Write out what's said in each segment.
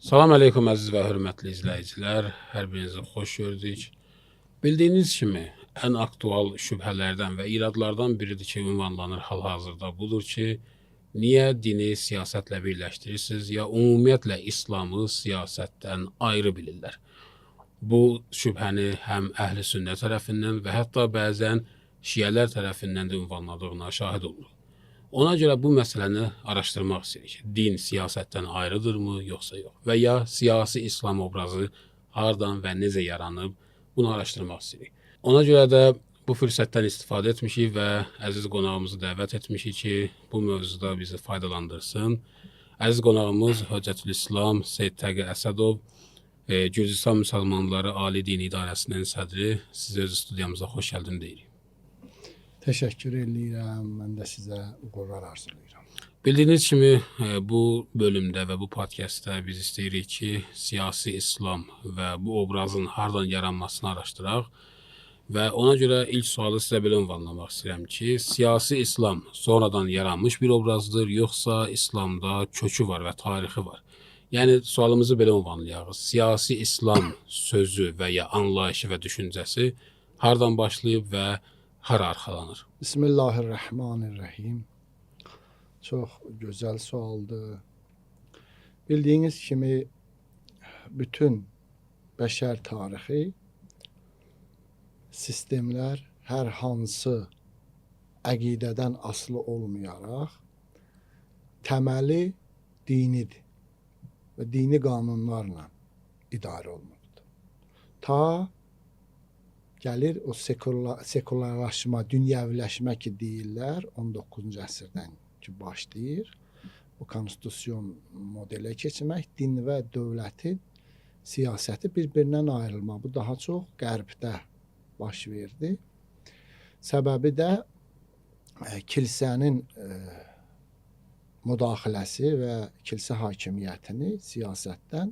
Salam əleykum əziz və hörmətli izləyicilər. Hər birinizi xoş gördük. Bildiyiniz kimi, ən aktual şübhələrdən və iradlardan biridir ki, ünvanlanır hal-hazırda budur ki, niyə dini siyasətlə birləşdirirsiniz ya ümumiyyətlə İslamı siyasətdən ayrı bilirlər? Bu şübhəni həm əhl-i sünnə tərəfindən və hətta bəzən şiələr tərəfindən də ünvanladığına şahid oluruq. Ona görə bu məsələni araşdırmaq istəyirik. Din siyasətdən ayrıdırmı, yoxsa yox? Və ya siyasi İslam obrazı hardan və necə yaranıb, bunu araşdırmaq istəyirik. Ona görə də bu fürsətdən istifadə etmişik və əziz qonağımızı dəvət etmişik ki, bu mövzuda bizi faydalandırsın. Əziz qonağımız Höccətülislam Seyyid Təqi Əsədov, Gürcüstan Müsəlmanları Ali Dini İdarəsinin sədri. Siz öz studiyamıza xoş gəldin deyirik. Təşəkkür edirəm. Mən də sizə uğurlar arzulayıram. Bildiyiniz kimi bu bölümdə və bu podkastda biz istəyirik ki, siyasi İslam və bu obrazın hardan yaranmasını araşdıraq və ona görə ilk sualı sizə belə ünvanlamaq istəyirəm ki, siyasi İslam sonradan yaranmış bir obrazdır, yoxsa İslamda kökü var və tarixi var? Yəni sualımızı belə ünvanlayaq. Siyasi İslam sözü və ya anlayışı və düşüncəsi hardan başlayıb və hara arxalanır? Bismillahirrahmanirrahim. Çox gözəl sualdır. Bildiyiniz kimi bütün bəşər tarixi sistemlər hər hansı əqidədən asılı olmayaraq təməli dinidir və dini qanunlarla idarə olunur. Ta gəlir o sekularlaşma, dünyəviləşmə ki deyirlər, 19-cu əsrdən ki başlayır. Bu konstitusyon modelə keçmək, din və dövlətin siyasəti bir-birindən ayrılma. Bu daha çox qərbdə baş verdi. Səbəbi də kilsənin müdaxiləsi və kilsə hakimiyyətini siyasətdən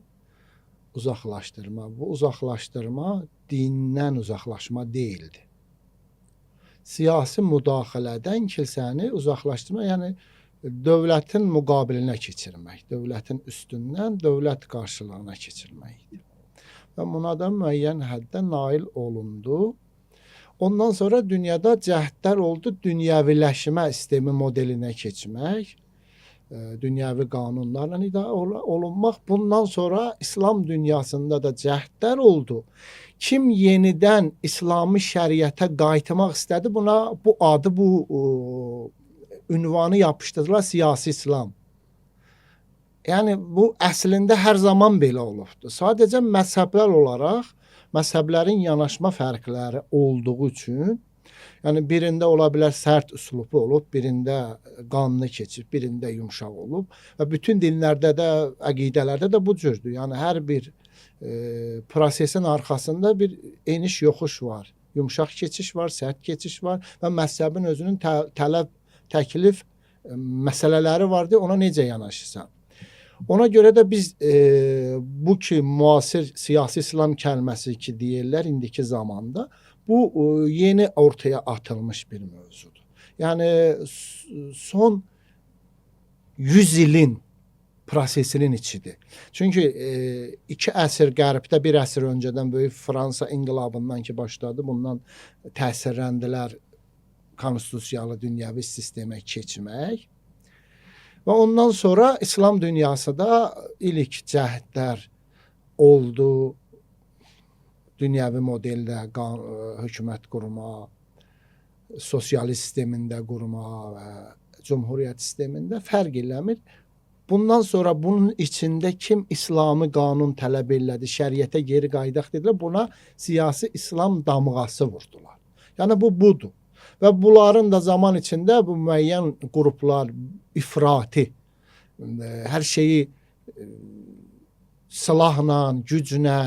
uzaqlaşdırma. Bu uzaqlaşdırma dindən uzaqlaşma deyildi. Siyasi müdaxilədən kilsəni uzaqlaşdırma, yəni dövlətin müqabilinə keçirmək, dövlətin üstündən dövlət qarşılığına keçirməkdir. Və buna da müəyyən həddə nail olundu. Ondan sonra dünyada cəhdlər oldu dünyəviləşmə sistemi modelinə keçmək, dünyəvi qanunlarla idarə olunmaq. Bundan sonra İslam dünyasında da cəhdlər oldu. Kim yenidən İslami şəriətə qayıtmaq istədi, buna bu adı, bu ünvanı yapışdırdılar, siyasi İslam. Yəni bu əslində hər zaman belə olubdur. Sadəcə məzhəblər olaraq, məzhəblərin yanaşma fərqləri olduğu üçün, yəni birində ola bilər sərt üslublu olub, birində qanlı keçib, birində yumşaq olub və bütün dinlərdə də, əqidələrdə də bu cürdür. Yəni hər bir prosesin arxasında bir eniş yoxuş var. Yumşaq keçiş var, sərt keçiş var və məzhəbin özünün tələb, təklif məsələləri vardır, ona necə yanaşırsan. Ona görə də biz bu ki müasir siyasi İslam kəlməsi ki deyirlər indiki zamanda, bu yeni ortaya atılmış bir mövzudur. Yəni son 100 ilin prosesinin içidir. Çünki 2 əsr qərbdə, 1 əsr öncədən böyük Fransa inqilabından ki başladı, bundan təsirləndilər konstitusiyalı dünyəvi sistemə keçmək. Və ondan sonra İslam dünyası da ilk cəhdlər oldu. Dünyəvi modeldə hökumət qurma, sosialist sistemində qurma və cumhuriyyət sistemində fərq eləmir. Bundan sonra bunun içində kim İslami qanun tələb elədi, şəriətə geri qayıdaq dedilər, buna siyasi İslam damğası vurdular. Yəni bu budur. Və bunların da zaman içində bu müəyyən qruplar, ifrati, hər şeyi silahla, güclə,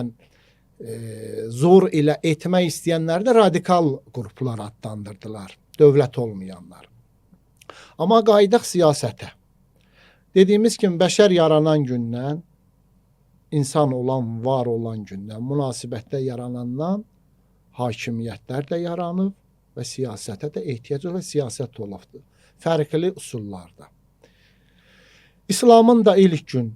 zor ilə etmək istəyənlər də radikal qruplar adlandırdılar, dövlət olmayanlar. Amma qayıdaq siyasətə. Dediyimiz kimi bəşər yaranan gündən, insan olan, var olan gündən, münasibətdə yaranandan hakimiyyətlər də yaranıb və siyasətə də ehtiyac və siyasət olubdur. Fərqli üsullarda. İslamın da ilk gün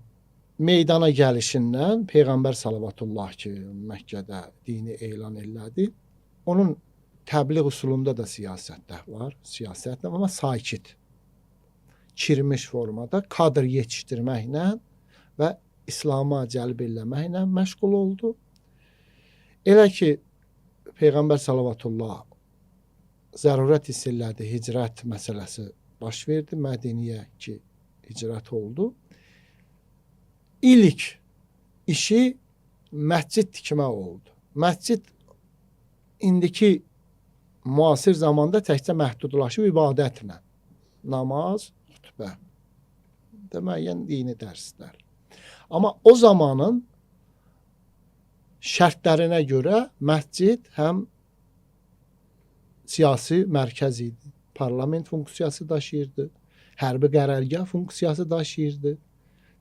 meydana gəlişindən Peyğəmbər sallallahu ki, Məkkədə dini elan elədi. Onun təbliğ usulunda da siyasətlər var, siyasətlə, amma sakit, çirmiş formada kadr yetişdirməklə və İslam'a cəlb eləməklə məşğul oldu. Elə ki, Peyğəmbər sallallahu zərurət hiss elədi, hicrət məsələsi baş verdi, Mədiniyə ki, hicrət oldu. İlk işi məscid tikmək oldu. Məscid indiki müasir zamanda təkcə məhdudlaşıb ibadətlə. Namaz, xütbə, müəyyən dini dərslər. Amma o zamanın şərtlərinə görə məscid həm siyasi mərkəz idi, parlament funksiyası daşıyırdı, hərbi qərargah funksiyası daşıyırdı,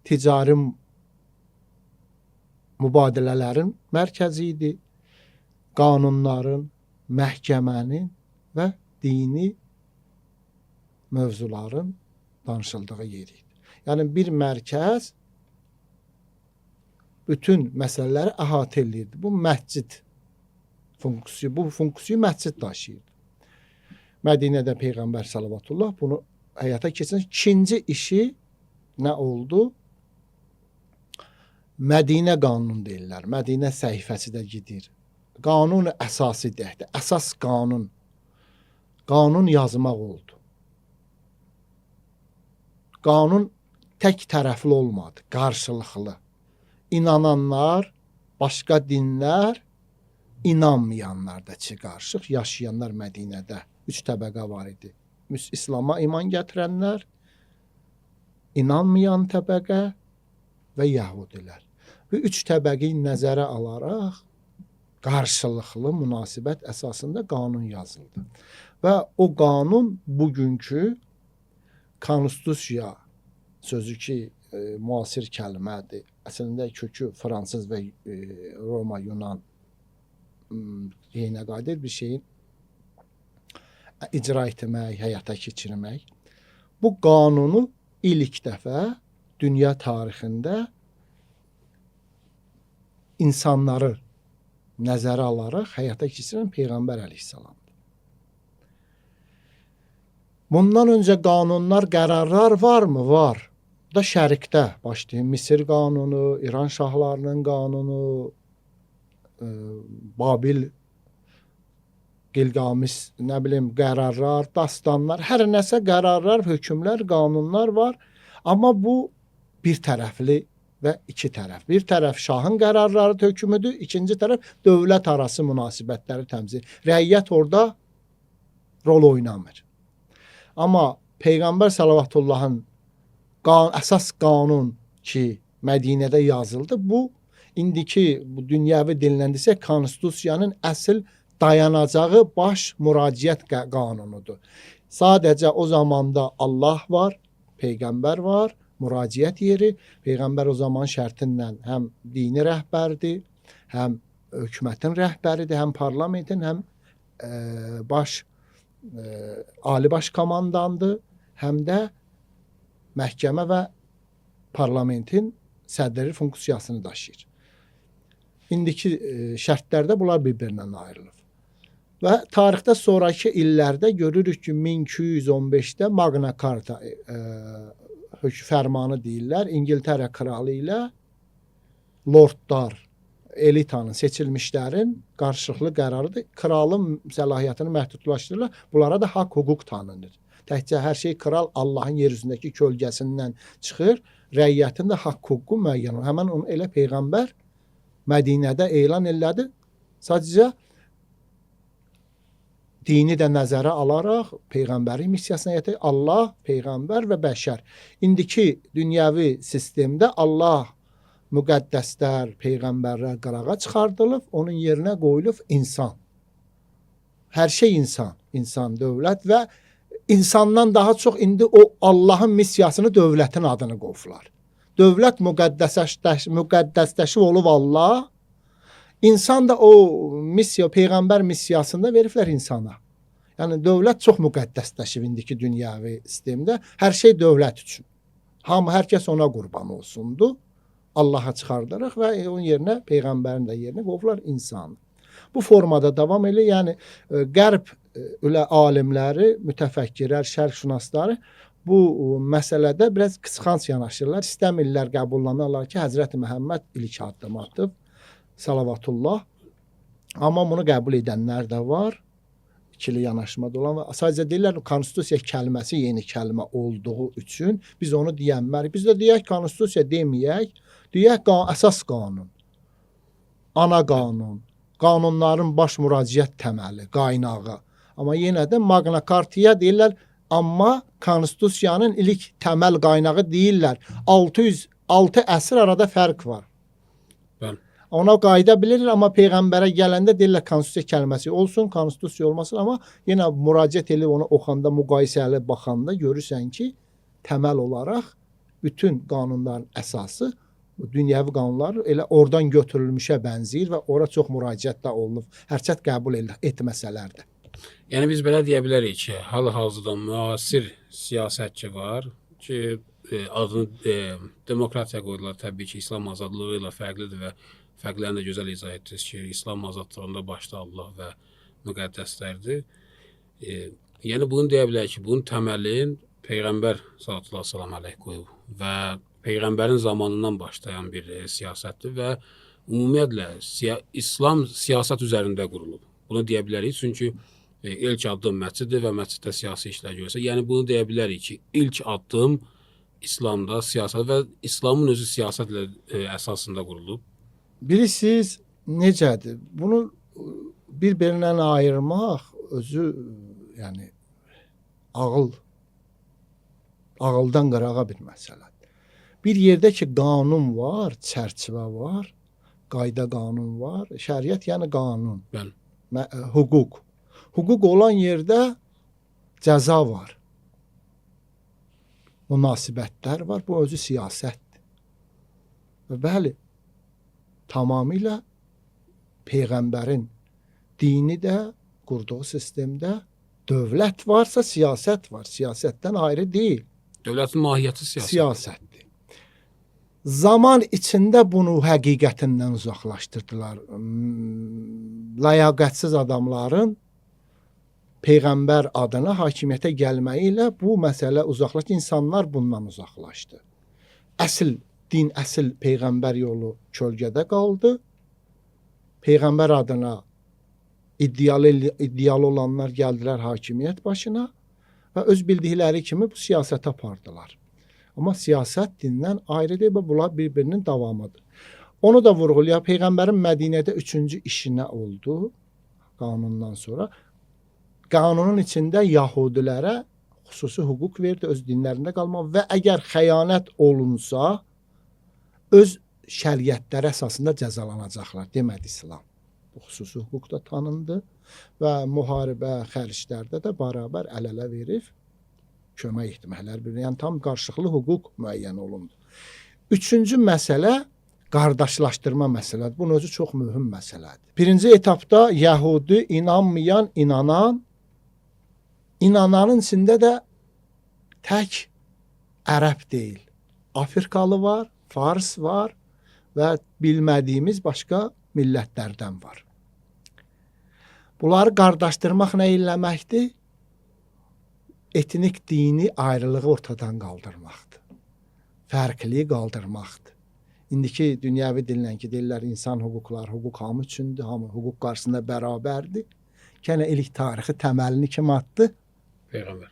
ticari mübadilələrin mərkəzi idi, qanunların, məhkəmənin və dini mövzuların danışıldığı yer idi. Yəni bir mərkəz bütün məsələləri əhatə edirdi. Bu məscid funksiyası, bu funksiyanı məscid daşıyırdı. Mədinədə Peyğəmbər sallallahu bunu həyata keçirən ikinci işi nə oldu? Mədinə qanunu deyirlər. Mədinə səhifəsi də gedir. Qanun əsası deyək. Əsas qanun. Qanun yazmaq oldu. Qanun tək tərəfli olmadı, qarşılıqlı. İnananlar, başqa dinlər, inanmayanlar da qarışıq yaşayanlar Mədinədə 3 təbəqə var idi. İslam'a iman gətirənlər, inanmayan təbəqə və yəhudilər. Bu 3 təbəqəyi nəzərə alaraq qarşılıqlı münasibət əsasında qanun yazıldı. Və o qanun bugünkü konstitusiya sözü ki, müasir kəlmədir. Əslində kökü fransız və Roma, Yunan yeyinə qadir bir şeyin icra etmək, həyata keçirmək. Bu qanunu ilk dəfə dünya tarixində insanları nəzərə alaraq həyata keçirən Peyğəmbər əleyhissalamdır. Bundan öncə qanunlar, qərarlar varmı? Var. Bu da şərqdə başlayın. Misir qanunu, İran şahlarının qanunu, Babil, Gilgamis, nə bilim, qərarlar, dastanlar, hər nəsə qərarlar, hökmlər, qanunlar var. Amma bu bir tərəfli və iki tərəf. Bir tərəf şahın qərarları hökmüdür, ikinci tərəf dövlət arası münasibətləri təmsil. Rəiyyət orada rol oynamır. Amma Peyğəmbər sallallahu əsas qanun ki, Mədinədə yazıldı, bu indiki bu dünyəvi dinləndirsə konstitusiyanın əsl dayanacağı baş müraciət qanunudur. Sadəcə o zamanda Allah var, Peyğəmbər var, müraciət yeri. Peyğəmbər o zaman şərtinlə həm dini rəhbərdir, həm hökumətin rəhbəridir, həm parlamentin, həm ali baş komandandır, həm də məhkəmə və parlamentin sədri funksiyasını daşıyır. İndiki şərtlərdə bunlar bir-birindən ayrılır. Və tarixdə sonraki illərdə görürük ki, 1215-də Magna Carta fərmanı deyirlər. İngiltərə kralı ilə lordlar, elitanın, seçilmişlərin qarşılıqlı qərarıdır. Kralın səlahiyyətini məhdudlaşdırırlar. Bunlara da haqq, hüquq tanınır. Təkcə hər şey kral Allahın yer üzündəki kölgəsindən çıxır. Rəiyyətin də haqq, hüququ müəyyən olur. Həmən onu elə Peyğəmbər Mədinədə elan elədi. Sadəcə dini də nəzərə alaraq Peyğəmbərin missiyasına yetək Allah, Peyğəmbər və bəşər. İndiki dünyəvi sistemdə Allah müqəddəslər, Peyğəmbərlər qırağa çıxardılıb, onun yerinə qoyulub insan. Hər şey insan. İnsan, dövlət və insandan daha çox indi o Allahın missiyasını dövlətin adını qoyublar. Dövlət müqəddəsləşib olub Allah, İnsan da o missiya, Peyğəmbər missiyasında veriblər insana. Yəni dövlət çox müqəddəsləşib indiki dünyəvi sistemdə. Hər şey dövlət üçün. Hər kəs ona qurban olsundu. Allaha çıxardırıq və onun yerinə peyğəmbərin də yerinə qoyublar insanı. Bu formada davam edir. Yəni qərb elə alimləri, mütəfəkkirlər, şərqşünasları bu məsələdə biraz qısqanc yanaşırlar. İstəmirlər qəbullanırlar ki, Həzrəti Məhəmməd ilk addım atıb. Salavatullah. Amma bunu qəbul edənlər də var. İkili yanaşmada olan və sadəcə deyirlər konstitusiya kəlməsi yeni kəlmə olduğu üçün biz onu deyənmərik. Biz də deyək konstitusiya deməyək, deyək əsas qanun, ana qanun, qanunların baş müraciət təməli, qaynağı. Amma yenə də Magna Carta'ya deyirlər, amma konstitusiyanın ilk təməl qaynağı deyirlər. 606 əsr arada fərq var. Bəli. Ona qayda bilir, amma peyğəmbərə gələndə deyirlər konstitusiya kəlməsi olsun, konstitusiya olmasın, amma yenə müraciət edib onu oxanda, müqayisəli baxanda görürsən ki, təməl olaraq bütün qanunların əsası, dünyəvi qanunlar elə oradan götürülmüşə bənzəyir və ora çox müraciət də olunub, hərçət qəbul etməsələr də. Yəni biz belə deyə bilərik ki, hal-hazırda müasir siyasətçi var ki, adını demokratiya qoydular, təbii ki, İslam azadlığı ilə fərqlidir və fərqlərini də gözəl izah etdiniz ki, İslam azadlığında başda Allah və müqəddəslərdir. Yəni bunu deyə bilərik ki, bunun təməlin Peyğəmbər sallallahu aleyhi ve sellem qoyub və Peyğəmbərin zamanından başlayan bir siyasətdir və ümumiyyətlə İslam siyasət üzərində qurulub. Bunu deyə bilərik, çünki ilk addım məsciddir və məsciddə siyasi işlər görsə, yəni bunu deyə bilərik ki, ilk addım İslamda siyasət və İslamın özü siyasətlə əsasında qurulub. Bilirsiniz necədir? Bunu bir-birindən ayırmaq özü yəni ağıldan qırağa bir məsələdir. Bir yerdə ki qanun var, çərçivə var, qayda qanun var, şəriət yəni qanun, hüquq. Hüquq olan yerdə cəza var. Münasibətlər var, bu özü siyasətdir. Və bəli, tamamilə Peyğəmbərin dini də qurduğu sistemdə dövlət varsa siyasət var. Siyasətdən ayrı deyil. Dövlətin mahiyyəti siyasətdir. Zaman içində bunu həqiqətindən uzaqlaşdırdılar. Ləyaqətsiz adamların Peyğəmbər adına hakimiyyətə gəlməyi ilə bu məsələ uzaqlaşdı. İnsanlar bundan uzaqlaşdı. Əsl din, əsl Peyğəmbər yolu kölgədə qaldı. Peyğəmbər adına iddialı olanlar gəldilər hakimiyyət başına və öz bildikləri kimi bu siyasət apardılar. Amma siyasət dindən ayrı deyil, bunlar bir-birinin davamıdır. Onu da vurğulayaq, Peyğəmbərin Mədinədə 3-cü işi nə oldu? Qanundan sonra. Qanunun içində Yahudilərə xüsusi hüquq verdi, öz dinlərində qalmaq və əgər xəyanət olunsa, öz şəriətləri əsasında cəzalanacaqlar, demədi İslam. Bu xüsusi hüquq da tanındı və müharibə xərclərdə də bərabər əl-ələ verib kömək etməklər bir, yəni tam qarşılıqlı hüquq müəyyən olundu. Üçüncü məsələ qardaşlaşdırma məsələdir. Bunun özü çox mühüm məsələdir. Birinci etapda Yəhudi inanmayan, inanan, inananın içində də tək ərəb deyil. Afrikalı var, fars var və bilmədiyimiz başqa millətlərdən var. Bunları qardaşdırmaq nə eləməkdir? Etnik dini ayrılığı ortadan qaldırmaqdır. Fərqliyi qaldırmaqdır. İndiki dünyəvi dillə ki, deyirlər insan hüquqları, hüquq hamı üçündür, hamı hüquq qarşısında bərabərdir. Gənə ilk tarixi təməlini kim atdı? Peyğəmbər.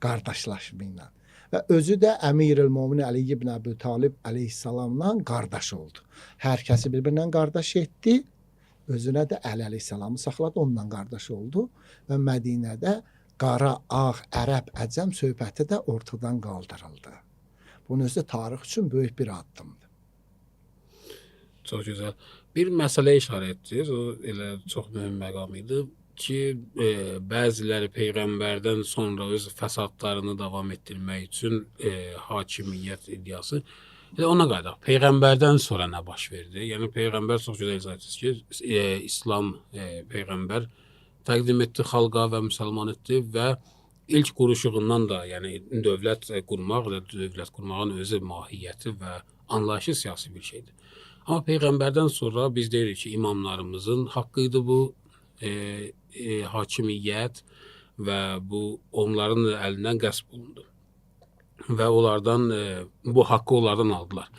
Qardaşlaşma ilə. Və özü də Əmirül-Möminin Əli ibn Əbi Talib əleyhissalamla qardaş oldu. Hər kəsi bir-birindən qardaş etdi. Özünə də Əli əleyhissalamı saxladı, onunla qardaş oldu. Və Mədinədə qara, ağ, ərəb, əcəm söhbəti də ortadan qaldırıldı. Bunun özü tarix üçün böyük bir addımdır. Çox gözəl. Bir məsələyə işarə etdiniz, o elə çox mühüm məqam idi ki, bəziləri Peyğəmbərdən sonra öz fəsadlarını davam etdirmək üçün hakimiyyət iddiası. Ona qayıdaq. Peyğəmbərdən sonra nə baş verdi? Yəni Peyğəmbər çox gözəl izah etdiniz ki, İslam Peyğəmbər təqdim etdi xalqa və müsəlman etdi və ilk quruşuğundan da, yəni dövlət qurmaq və dövlət qurmağın özü mahiyyəti və anlayışı siyasi bir şeydir. Amma peyğəmbərdən sonra biz deyirik ki, imamlarımızın haqqı idi bu hakimiyyət və bu onların əlindən qəsb olundu və onlardan bu haqqı onlardan aldılar.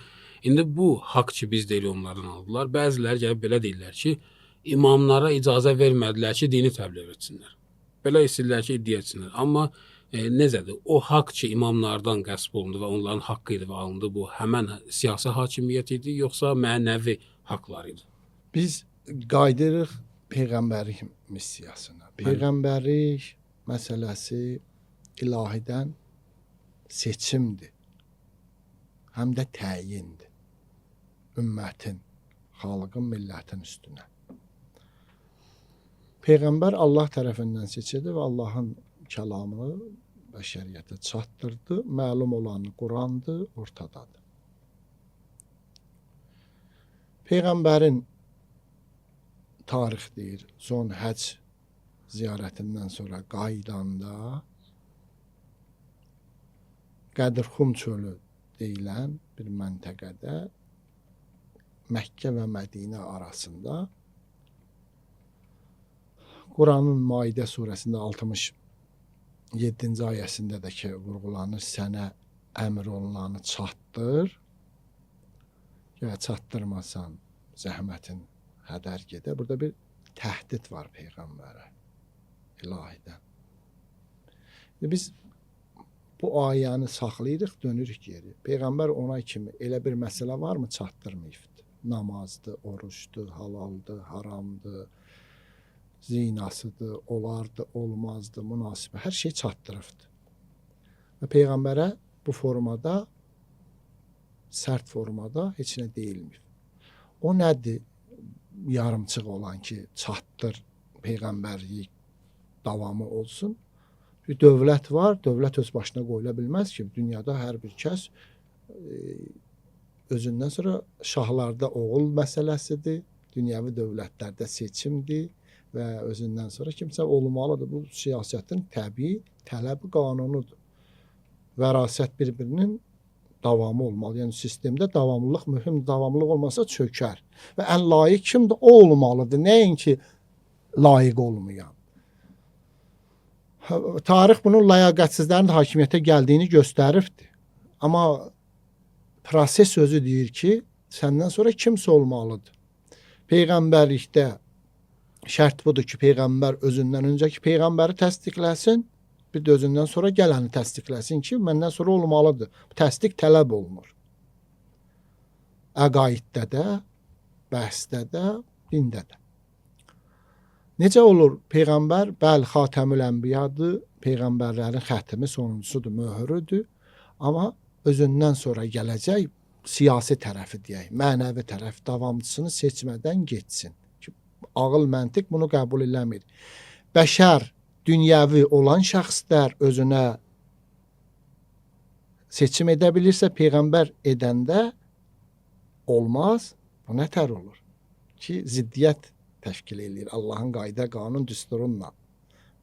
İndi bu haqq ki biz deyirik onlardan aldılar. Bəziləri gəlib belə deyirlər ki, imamlara icazə vermədilər ki, dini təbliğ etsinlər. Belə istəyirlər ki, iddia etsinlər. Amma necədir? O haqq ki imamlardan qəsb olundu və onların haqqı idi və alındı, bu həmən siyasi hakimiyyət idi, yoxsa mənəvi haqlar idi? Biz qaydırıq peyğəmbərlik missiyasına. Peyğəmbərlik məsələsi ilahidən seçimdir. Həm də təyindir. Ümmətin, xalqın, millətin üstünə. Peyğəmbər Allah tərəfindən seçildi və Allahın kəlamını bəşəriyyətə çatdırdı. Məlum olanı Qurandır, ortadadır. Peyğəmbərin tarix deyir, son həcc ziyarətindən sonra qaydanda Qədirxum çölü deyilən bir məntəqədə Məkkə və Mədinə arasında Quranın Maidə surəsində 67-ci ayəsində də ki vurğulanır, sənə əmr olunanı çatdır. Ya çatdırmasan zəhmətin hədər gedə. Burada bir təhdid var peyğəmbərə ilahidən. Biz bu ayəni saxlayırıq, dönürük geri. Peyğəmbər ona kimi elə bir məsələ varmı çatdırmayıbdır. Namazdır, oruçdur, halaldır, haramdır, zinasıdır, olardı, olmazdı, münasibə, hər şey çatdırıbdır. Və Peyğəmbərə bu formada, sərt formada heç nə deyilmir. O nədir yarımçıq olan ki, çatdır, Peyğəmbərlik davamı olsun? Bir dövlət var, dövlət öz başına qoyula bilməz ki, dünyada hər bir kəs özündən sonra şahlarda oğul məsələsidir, dünyəvi dövlətlərdə seçimdir və özündən sonra kimsə olmalıdır. Bu siyasətin təbii tələbi qanunudur. Vərasət bir-birinin davamı olmalı. Yəni sistemdə davamlılıq mühüm, davamlılıq olmasa çökər. Və ən layiq kimdir? O olmalıdır. Nəinki layiq olmayan. Tarix bunun ləyaqətsizlərin hakimiyyətə gəldiyini göstəribdir. Amma proses sözü deyir ki, səndən sonra kimsə olmalıdır. Peyğəmbərlikdə şərt budur ki, Peyğəmbər özündən öncəki Peyğəmbəri təsdiqləsin, bir də özündən sonra gələni təsdiqləsin ki, məndən sonra olmalıdır. Təsdiq tələb olunur. Əqaiddə də, bəhsdə də, dində də. Necə olur? Peyğəmbər, bəli, Xatəmül Ənbiyadır, Peyğəmbərlərin xətimi sonuncusudur, möhrüdür. Amma özündən sonra gələcək siyasi tərəfi deyək, mənəvi tərəf davamçısını seçmədən geçsin. Ağıl, məntiq bunu qəbul eləmir. Bəşər, dünyəvi olan şəxslər özünə seçim edə bilirsə, Peyğəmbər edəndə olmaz, bu nətər olur? Ki, ziddiyyət təşkil edir Allahın qayda, qanun, düsturunla.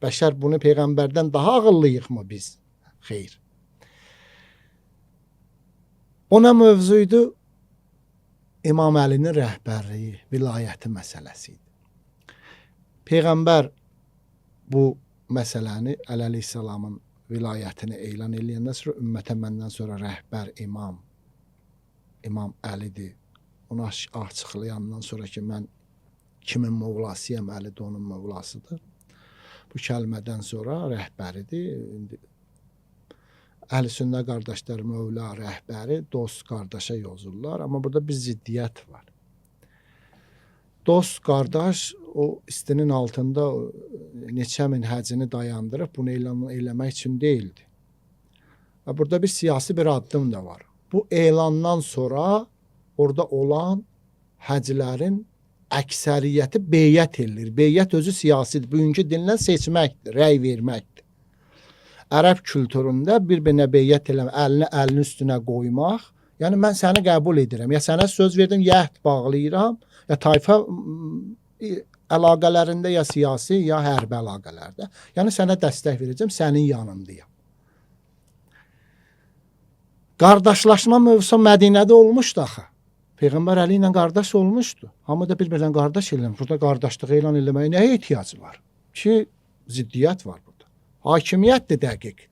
Bəşər bunu Peyğəmbərdən daha ağıllıyıq mı biz? Xeyr. Ona mövzuydu İmam Əlinin rəhbərliyi, vilayəti məsələsi idi. Peyğəmbər bu məsələni Əli əleyhissalamın vilayətini elan eləyəndən sonra ümmətə məndən sonra rəhbər İmam Əlidir. Onu açıqlayandan sonra ki, mən kimin mövlasıyam, Əli də onun mövlasıdır. Bu kəlmədən sonra rəhbəridir. Əhl-i-Sünnə qardaşlar mövla rəhbəri, dost qardaşa yozurlar. Amma burada bir ziddiyyət var. Dost qardaş o istinin altında neçə min həcini dayandırıb bunu eləmək üçün deyildi. Və burada bir siyasi bir addım da var. Bu elandan sonra orada olan həclərin əksəriyyəti beyyət edilir. Beyyət özü siyasidir. Bugünkü dinlə seçməkdir, rəy verməkdir. Ərəb kültüründə bir-birinə beyyət eləmək, əlini əlinin üstünə qoymaq, yəni mən səni qəbul edirəm, ya sənə söz verdim, ya əhd bağlayıram, ya tayfa əlaqələrində, ya siyasi, ya hərbi əlaqələrdə. Yəni sənə dəstək verəcəm, sənin yanındayam. Qardaşlaşma mövzusu Mədinədə olmuşdu axı. Peyğəmbər Əli ilə qardaş olmuşdu. Hamı da bir-birinə qardaş elan. Burada qardaşlığı elan eləməyə nəyə ehtiyac var? Ki, ziddiyyət var burada. Hakimiyyətdir dəqiq.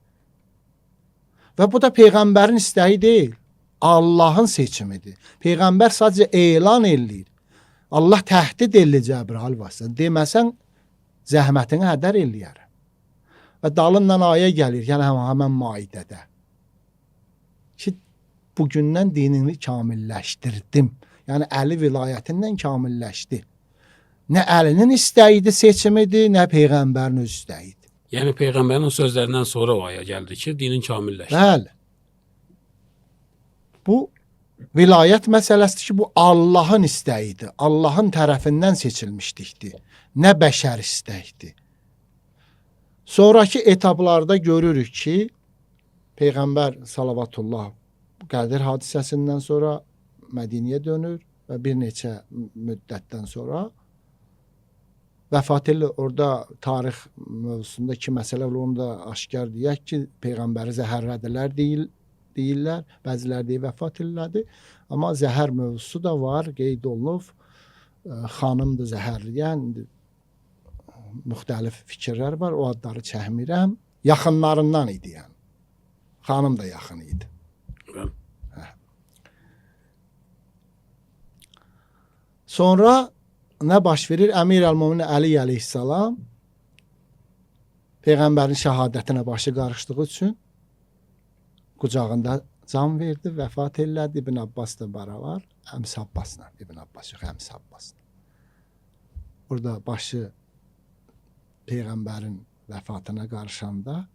Və bu da Peyğəmbərin istəyi deyil. Allahın seçimidir. Peyğəmbər sadəcə elan eləyir. Allah təhdid eləyir Cəbrail vasitəsilə. Deməsən, zəhmətini hədər eləyər. Və dalından ayə gəlir, yəni həmən Maidədə. Ki, bugündən dinini kamilləşdirdim. Yəni, Əli vilayətindən kamilləşdi. Nə Əlinin istəyidir, seçimidir, nə Peyğəmbərin öz istəyidir. Yəni Peyğəmbərin sözlərindən sonra o aya gəldi ki, dinin kamilləşdi. Bəli. Bu, vilayət məsələsidir ki, bu Allahın istəyidir. Allahın tərəfindən seçilmişlikdir. Nə bəşər istəkdir. Sonraki etaplarda görürük ki, Peyğəmbər salavatullah Qədir hadisəsindən sonra Mədiniyə dönür və bir neçə müddətdən sonra vəfat edir. Orada tarix mövzusunda iki məsələ var, onu da aşkar deyək ki, Peyğəmbəri zəhərlədilər deyirlər, bəziləri deyir vəfat elədi. Amma zəhər mövzusu da var, qeyd olunub. Xanımdır zəhərləyən, müxtəlif fikirlər var, o adları çəkmirəm. Yaxınlarından idi yəni. Xanım da yaxın idi. Sonra nə baş verir? Əmir əl-Möminin Əli əleyhissalam Peyğəmbərin şəhadətinə başı qarışdığı üçün qucağında can verdi, vəfat elədi. İbn Abbas da var. Əms Abbasla. İbn Abbas yox, Əms Abbasla. Burada başı Peyğəmbərin vəfatına qarışanda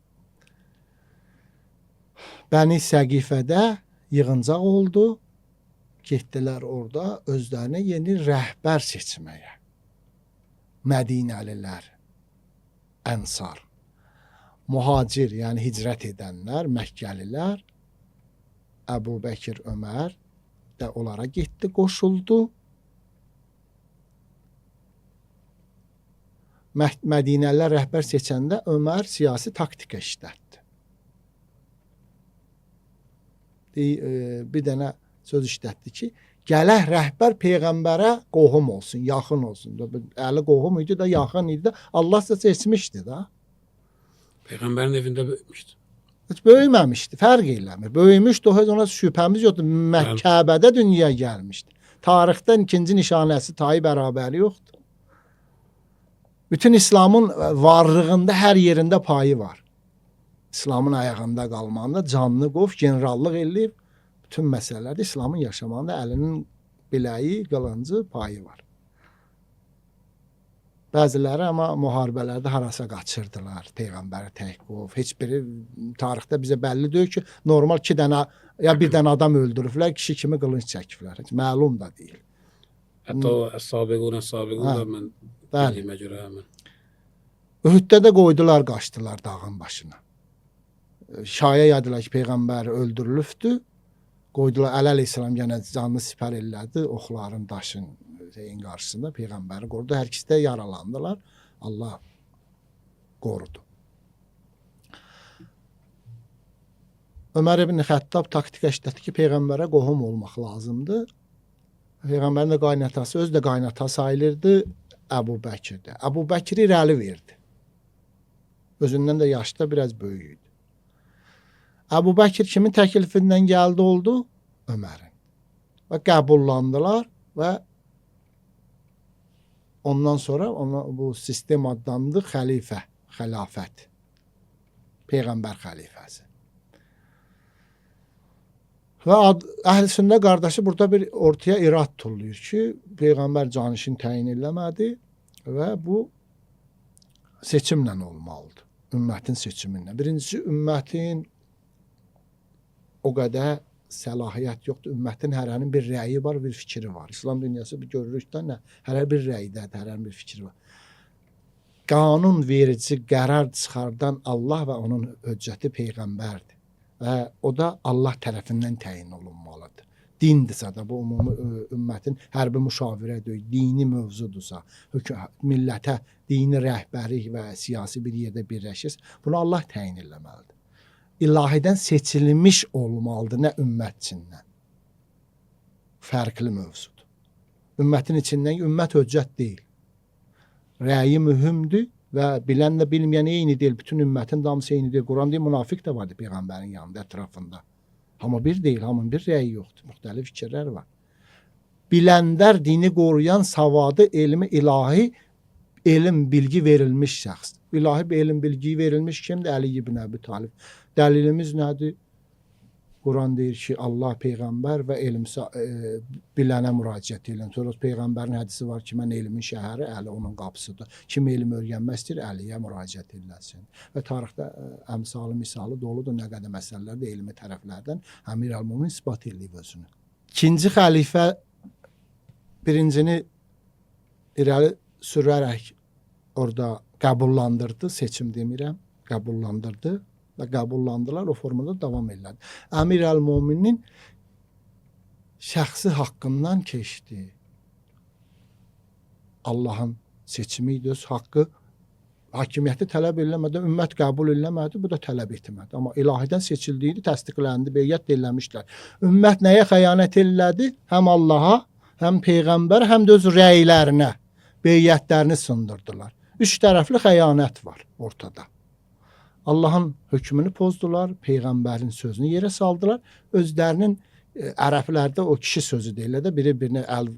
Bəni Səqifədə yığıncaq oldu. Getdilər orada özlərinə yeni rəhbər seçməyə. Mədinəlilər, Ənsar, muhacir, yəni hicrət edənlər, Məkkəlilər, Əbu Bəkir, Ömər də onlara getdi, qoşuldu. Mədinəlilər rəhbər seçəndə Ömər siyasi taktika işlətdi. Bir dənə söz işlətdi ki, gələk rəhbər Peyğəmbərə qohum olsun, yaxın olsun. Əli qohum idi də, yaxın idi də, Allah da seçmişdi də. Peyğəmbərin evində böyümüşdü. Heç böyüməmişdi, fərq eləmir. Böyümüşdü, ona şübhəmiz yoxdur. Kəbədə dünyaya gəlmişdi. Tarixdən ikinci nişanəsi tayı bərabəri yoxdur. Bütün İslamın varlığında hər yerində payı var. İslamın ayağında qalmağında canlı qov, generallıq eləyib. Bütün məsələlərdə İslamın yaşamağında Əlinin biləyi, qılıncı, payı var. Bəziləri amma müharibələrdə harasa qaçırdılar, Peyğəmbəri tək qov. Heç biri tarixdə bizə bəlli deyil ki, normal iki dənə, ya bir dənə adam öldürüblər, kişi kimi qılınc çəkiblər. Heç məlum da deyil. Hətta o əs-sabiqun da mən bildiyimə görə həmin. Ühddə də qoydular, qaçdılar dağın başına. Şaya yadılar ki, Peyğəmbər öldürülübdü. Qoydular, Əli əleyhissalam yenə canlı sipər elədi, oxların, daşın qarşısında Peyğəmbəri qorudu. Hər ikisi də yaralandılar. Allah qorudu. Ömər ibn Xəttab taktika işlətdi ki, Peyğəmbərə qohum olmaq lazımdır. Peyğəmbərin də qaynatası, özü də qaynatası sayılırdı Əbu Bəkirdə. Əbu Bəkiri irəli verdi. Özündən də yaşda biraz böyük idi. Əbu Bəkir kimin təklifindən gəldi oldu? Ömərin. Və qəbullandılar və ondan sonra bu sistem adlandı xəlifə, xilafət. Peyğəmbər xəlifəsi. Və əhl-i qardaşı burada bir ortaya irad tulluyur ki, Peyğəmbər canişin təyin eləmədi və bu seçimlə olmalıdır. Ümmətin seçiminlə. Birincisi, ümmətin o qədər səlahiyyət yoxdur. Ümmətin hərənin bir rəyi var, bir fikri var. İslam dünyası bir görürükdə nə? Hərə bir rəydədir, hərənin bir fikri var. Qanun verici, qərar çıxardan Allah və onun höccəti Peyğəmbərdir. Və o da Allah tərəfindən təyin olunmalıdır. Dindirsə də bu ümumi ümmətin hərbi müşavirədir, dini mövzudursa, millətə dini rəhbəri və siyasi bir yerdə birləşir, bunu Allah təyin eləməlidir. ilahidən seçilmiş olmalıdır, nə ümmət içindən. Fərqli mövzudur. Ümmətin içindən ümmət höccət deyil. Rəyi mühümdür və bilənlə bilməyən eyni deyil. Bütün ümmətin damısı eyni deyil. Quran deyil, münafiq də vardı Peyğəmbərin yanında, ətrafında. Amma bir deyil, hamının bir rəyi yoxdur. Müxtəlif fikirlər var. Biləndər, dini qoruyan, savadı, elmi, ilahi, elm, bilgi verilmiş şəxsdir. İlahi bir elm, bilgi verilmiş kimdir? Əli ibn Əbi Talib. Dəlilimiz nədir? Quran deyir ki, Allah, Peyğəmbər və elm bilənə müraciət edin. Sonra Peyğəmbərin hədisi var ki, mən elmin şəhəri, Əli onun qapısıdır. Kim elm öyrənmək istəyir, Əliyə müraciət ediləsin. Və tarixdə əmsalı, misalı doludur, nə qədər məsələlərdə elmi tərəflərdən Əmir Əl-Mömin isbat edib özünü. İkinci xəlifə birincini irəli sürərək orada qəbullandırdı, seçim demirəm, qəbullandırdı və qəbullandılar, o formada davam edirlər. Əmir Əl-Möminin şəxsi haqqından keçdi. Allahın seçimi idi, öz haqqı, hakimiyyəti tələb eləmədi, ümmət qəbul eləmədi, bu da tələb etmədi. Amma ilahidən seçildiydi, təsdiqləndi, beyyət eləmişlər. Ümmət nəyə xəyanət elədi? Həm Allaha, həm Peyğəmbər, həm də öz rəylərinə, beyyətlərini sındırdılar. Üç tərəfli xəyanət var ortada. Allahın hökmünü pozdular, Peyğəmbərin sözünü yerə saldılar. Özlərinin ərəblərdə o kişi sözü deyirlər də, biri-birinə əl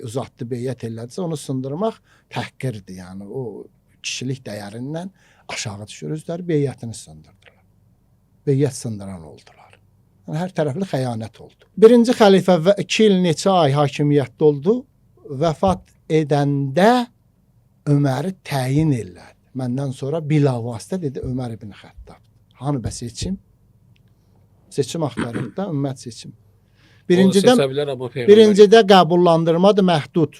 uzatdı, beyyət elədisə, onu sındırmaq təhqirdir. Yəni o kişilik dəyərindən aşağı düşür. Özləri beyyətini sındırdılar. Beyyət sındıran oldular. Yəni, hər tərəfli xəyanət oldu. Birinci xəlifə 2 il neçə ay hakimiyyətdə oldu. Vəfat edəndə Öməri təyin elədi. Məndən sonra bilavasitə dedi Ömər ibn Xəttab. Hanı bə seçim? Seçim axtarırdı, ümmət seçim. Birincidə qəbullandırmadır, məhdud.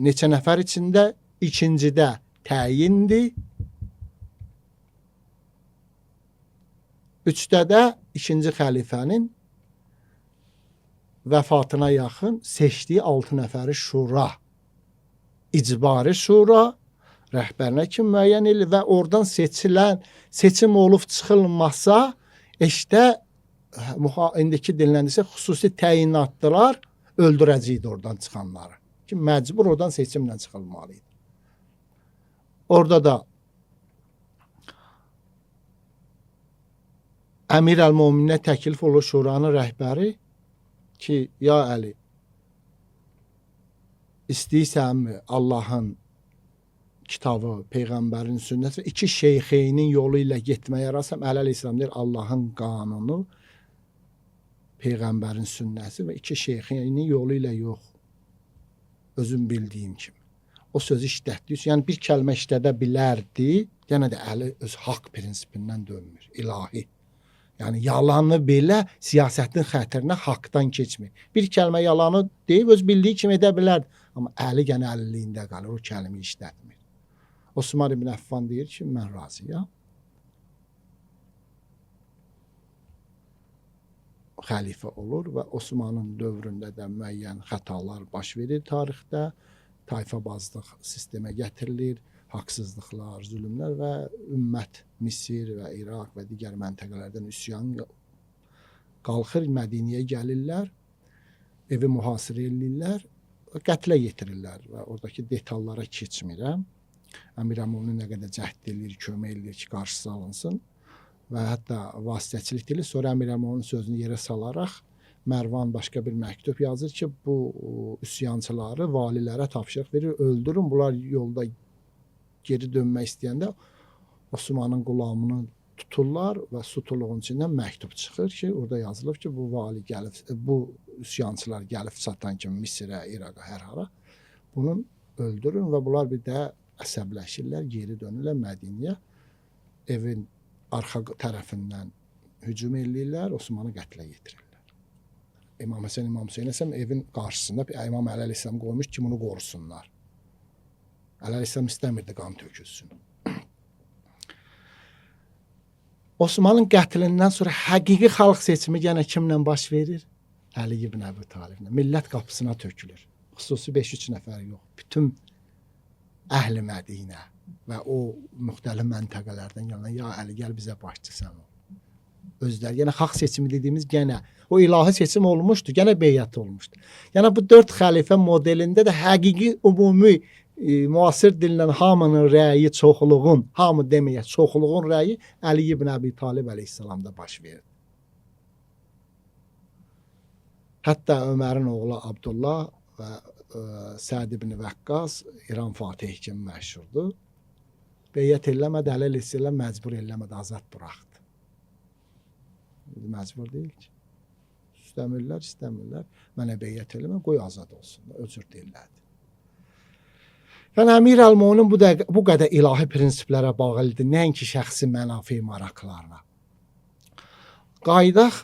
Neçə nəfər içində, ikincidə təyindir. Üçdə də ikinci xəlifənin vəfatına yaxın seçdiyi 6 nəfəri şura, icbari şura, rəhbərinə kim müəyyən edilir və oradan seçilən, seçim olub çıxılmasa, işte indiki dinləndirsə xüsusi təyinatdılar, öldürəcəkdi oradan çıxanları. Ki, məcbur oradan seçimlə çıxılmalıydı. Orada da Əmir Əl-Mömininə təklif olur şuranın rəhbəri ki, ya Əli, istəyirsənmi Allahın kitabı, Peyğəmbərin sünnəti və 2 şeyxeynin yolu ilə getməyə yarasam, Əli əleyhissalam deyir, Allahın qanunu, Peyğəmbərin sünnəsi və 2 şeyxeynin yolu ilə yox. Özüm bildiyim kimi. O sözü işlətdiyi üçün, yəni bir kəlmə işlədə bilərdi, yenə də Əli öz haqq prinsipindən dönmür, ilahi. Yəni yalanı belə siyasətin xətrinə haqdan keçmir. Bir kəlmə yalanı deyib, öz bildiyi kimi edə bilərdi. Amma Əli yenə əliliyində qalır, o kəlmə işlətmir. Osman ibn Əffan deyir ki, mən razıyam. Xəlifə olur və Osmanın dövründə də müəyyən xətalar baş verir tarixdə. Tayfabazlıq sistemə gətirilir, haqsızlıqlar, zülmlər və ümmət Misir və İraq və digər məntəqələrdən üsyan qalxır, Mədiniyə gəlirlər, evi mühasirə edirlər, qətlə yetirirlər və oradakı detallara keçmirəm. Əmir Əl-Mömin nə qədər cəhd edir, kömək edir ki, qarşısı alınsın və hətta vasitəçilik edilir. Sonra Əmir Əl-Mömin sözünü yerə salaraq Mərvan başqa bir məktub yazır ki, bu üsyançıları valilərə tapşırıq verir, öldürün. Bunlar yolda geri dönmək istəyəndə Osmanın qulamını tuturlar və sutuluğun içindən məktub çıxır ki, orada yazılıb ki, bu vali gəlib, bu üsyançılar gəlib çatan kimi Misirə, İraqa, hər hara bunu öldürün və bunlar bir də əsəbləşirlər, geri dönürlər Mədiniyə, evin arxa tərəfindən hücum edirlər, Osmanı qətlə yetirirlər. İmam Həsən, İmam Hüseyin əsəm evin qarşısında İmam Əli əleyhissalam qoymuş ki, bunu qorusunlar. Əli əleyhissalam istəmirdi qan tökülsün. Osmanın qətlindən sonra həqiqi xalq seçimi yenə kimlə baş verir? Əli ibn Əbi Taliblə. Millət qapısına tökülür. Xüsusi 5-3 nəfər yox. Bütün Əhl-i Mədinə və o müxtəlif məntəqələrdən gələn, ya Əli gəl bizə başçısan ol. özləri. Yəni xalq seçimi dediyimiz gənə o ilahi seçim olmuşdu, gənə beyət olmuşdu. Yəni bu 4 xəlifə modelində də həqiqi ümumi müasir dillə hamının rəyi, çoxluğun, hamı deməyə çoxluğun rəyi Əli ibn Əbi Talib əleyhissalamda baş verdi. Hətta Ömərin oğlu Abdullah və Səd ibn Vəqqas İran Fatih kimi məşhurdur. Beyət eləmədi, Əli əleyhissalam məcbur eləmədi, azad buraxdı. Məcbur deyil ki. İstəmirlər. Mənə beyət eləmə, qoy azad olsun. Özür dilədi. Yəni Əmir Əl-Momin bu qədər ilahi prinsiplərə bağlı idi, nəinki şəxsi mənafi maraqlarına. Qayıdaq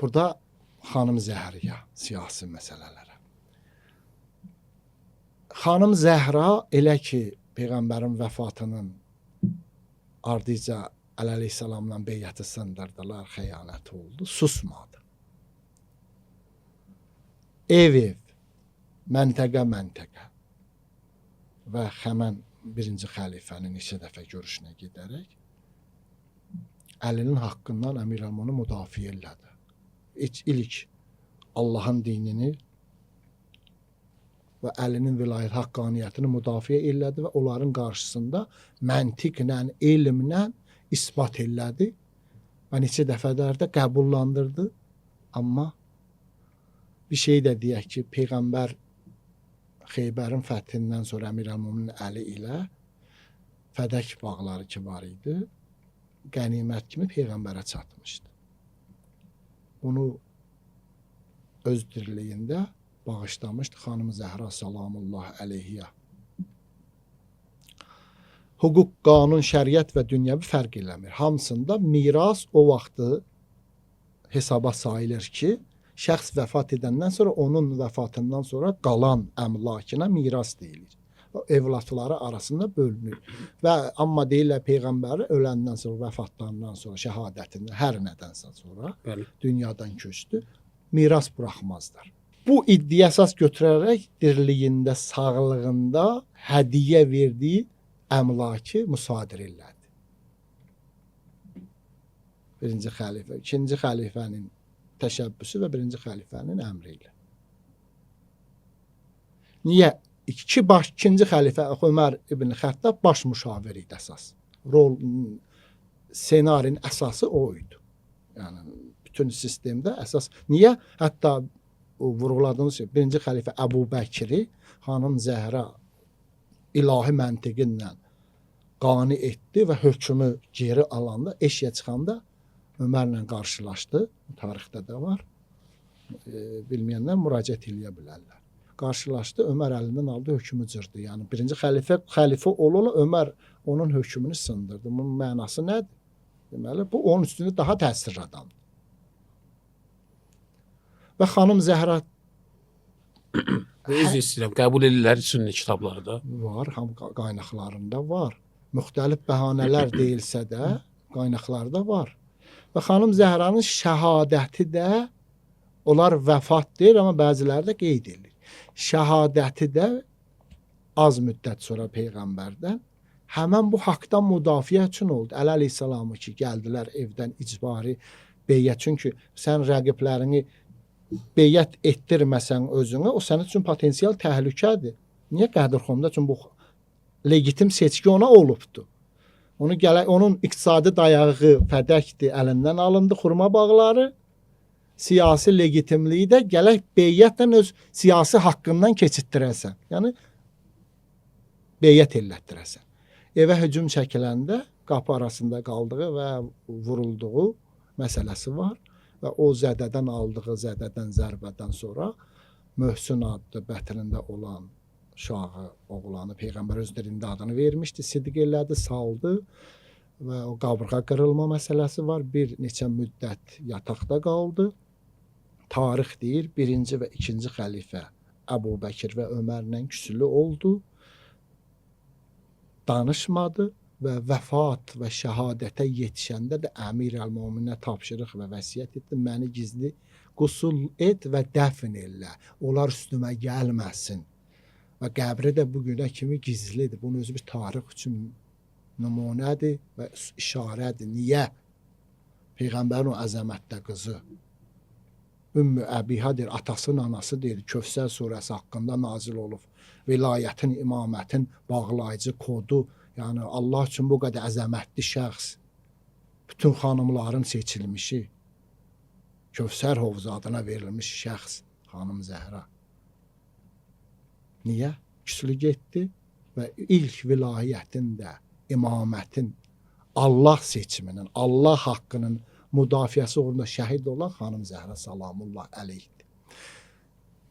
burada xanım Zəhriyə, siyasi məsələlərə. Xanım Zəhra elə ki Peyğəmbərin vəfatının ardıca Əli əleyhissalamla beyəti sındırdılar, xəyanət oldu, susmadı. Ev, məntəqə və həmən birinci xəlifənin neçə dəfə görüşünə gedərək Əlinin haqqından Əmir Əl-Momin müdafiə elədi. İlk Allahın dinini və Əlinin vilayət haqqaniyyətini müdafiə elədi və onların qarşısında məntiqlə, elmlə isbat elədi və neçə dəfələr də qəbullandırdı. Amma bir şey də deyək ki, Peyğəmbər Xeybərin fəthindən sonra Əmir Əl-Momin Əli ilə Fədək bağları ki var idi, qənimət kimi Peyğəmbərə çatmışdı. Bunu öz dirliyində bağışlamışdı xanım Zəhra salamullah əleyhiyə. Hüquq, qanun, şəriət və dünyəvi fərq eləmir. Hamısında miras o vaxtı hesaba sayılır ki, şəxs vəfat edəndən sonra onun vəfatından sonra qalan əmlakına miras deyilir. Evlatları arasında bölünür. Və amma deyirlər Peyğəmbəri öləndən sonra, vəfatlarından sonra, şəhadətindən, hər nədənsə sonra dünyadan köçdü, miras buraxmazlar. Bu iddia əsas götürərək dirliyində, sağlığında hədiyyə verdiyi əmlakı müsadirə elədi. Birinci xəlifə, ikinci xəlifənin təşəbbüsü və birinci xəlifənin əmri ilə. Niyə? İkinci xəlifə Ömər ibn Xəttab baş müşavir idi əsas. Senarin əsası o idi. Yəni bütün sistemdə əsas. Niyə? Hətta vurğuladığınız gibi birinci xəlifə Əbu Bəkri xanım Zəhra ilahi məntiqinlə qani etdi və hökmü geri alanda, eşiyə çıxanda Ömərlə qarşılaşdı. Tarixdə də var. Bilməyənlər müraciət eləyə bilərlər. Qarşılaşdı, Ömər əlindən aldı, hökmü cırdı. Yəni birinci xəlifə ola Ömər onun hökmünü sındırdı. Bunun mənası nədir? Deməli, bu onun üstündə daha təsirli adamdır. Və xanım Zəhra Üzr istəyirəm, qəbul edirlər sünni kitablarda. Var, qaynaqlarında var. Müxtəlif bəhanələr deyilsə də qaynaqlarda var. Və xanım Zəhranın şəhadəti də onlar vəfat deyir, amma bəziləri də qeyd edilir. Şəhadəti də az müddət sonra Peyğəmbərdən həmən bu haqdan müdafiə üçün oldu. Əli əleyhissalamı ki, gəldilər evdən icbari beyyət. Çünki sən rəqiblərini beyyət etdirməsən özünə, o sənin üçün potensial təhlükədir. Niyə Qədirxumda? Çünki bu legitim seçki ona olubdu. Onun iqtisadi dayağı Fədəkdir, əlindən alındı, xurma bağları. Siyasi legitimliyi də gələk beyyətlə öz siyasi haqqından keçitdirəsən. Yəni, beyyət elətdirəsən. Evə hücum çəkiləndə qapı arasında qaldığı və vurulduğu məsələsi var. Və o zədədən aldığı zərbədən sonra Möhsün adlı bətrində olan uşağı, oğlanı Peyğəmbər öz dilində adını vermişdi, sidq elədi, saldı və o qabırğa qırılma məsələsi var. Bir neçə müddət yataqda qaldı. Tarix deyir, birinci və ikinci xəlifə Əbu Bəkir və Ömərlə küsülü oldu. Danışmadı və vəfat və şəhadətə yetişəndə də Əmir Əl-Mominə tapşırıq və vəsiyyət etdi. Məni gizli qusul et və dəfn elə. Onlar üstümə gəlməsin. Və qəbri də bugünə kimi gizlidir. Bunun özü bir tarix üçün nümunədir və işarədir. Niyə? Peyğəmbərin o əzəmətdə qızı Ümmü Əbiha deyir, atasının anası deyir, Kövsər surəsi haqqında nazil olub. Vilayətin, imamətin bağlayıcı kodu, yəni Allah üçün bu qədər əzəmətli şəxs, bütün xanımların seçilmişi, Kövsər hovuzu adına verilmiş şəxs, xanım Zəhra. Niyə? Küslü getdi və ilk vilayətin də, imamətin, Allah seçiminin, Allah haqqının müdafiəsi uğrunda şəhid olan xanım Zəhra salamullah əleyhdir.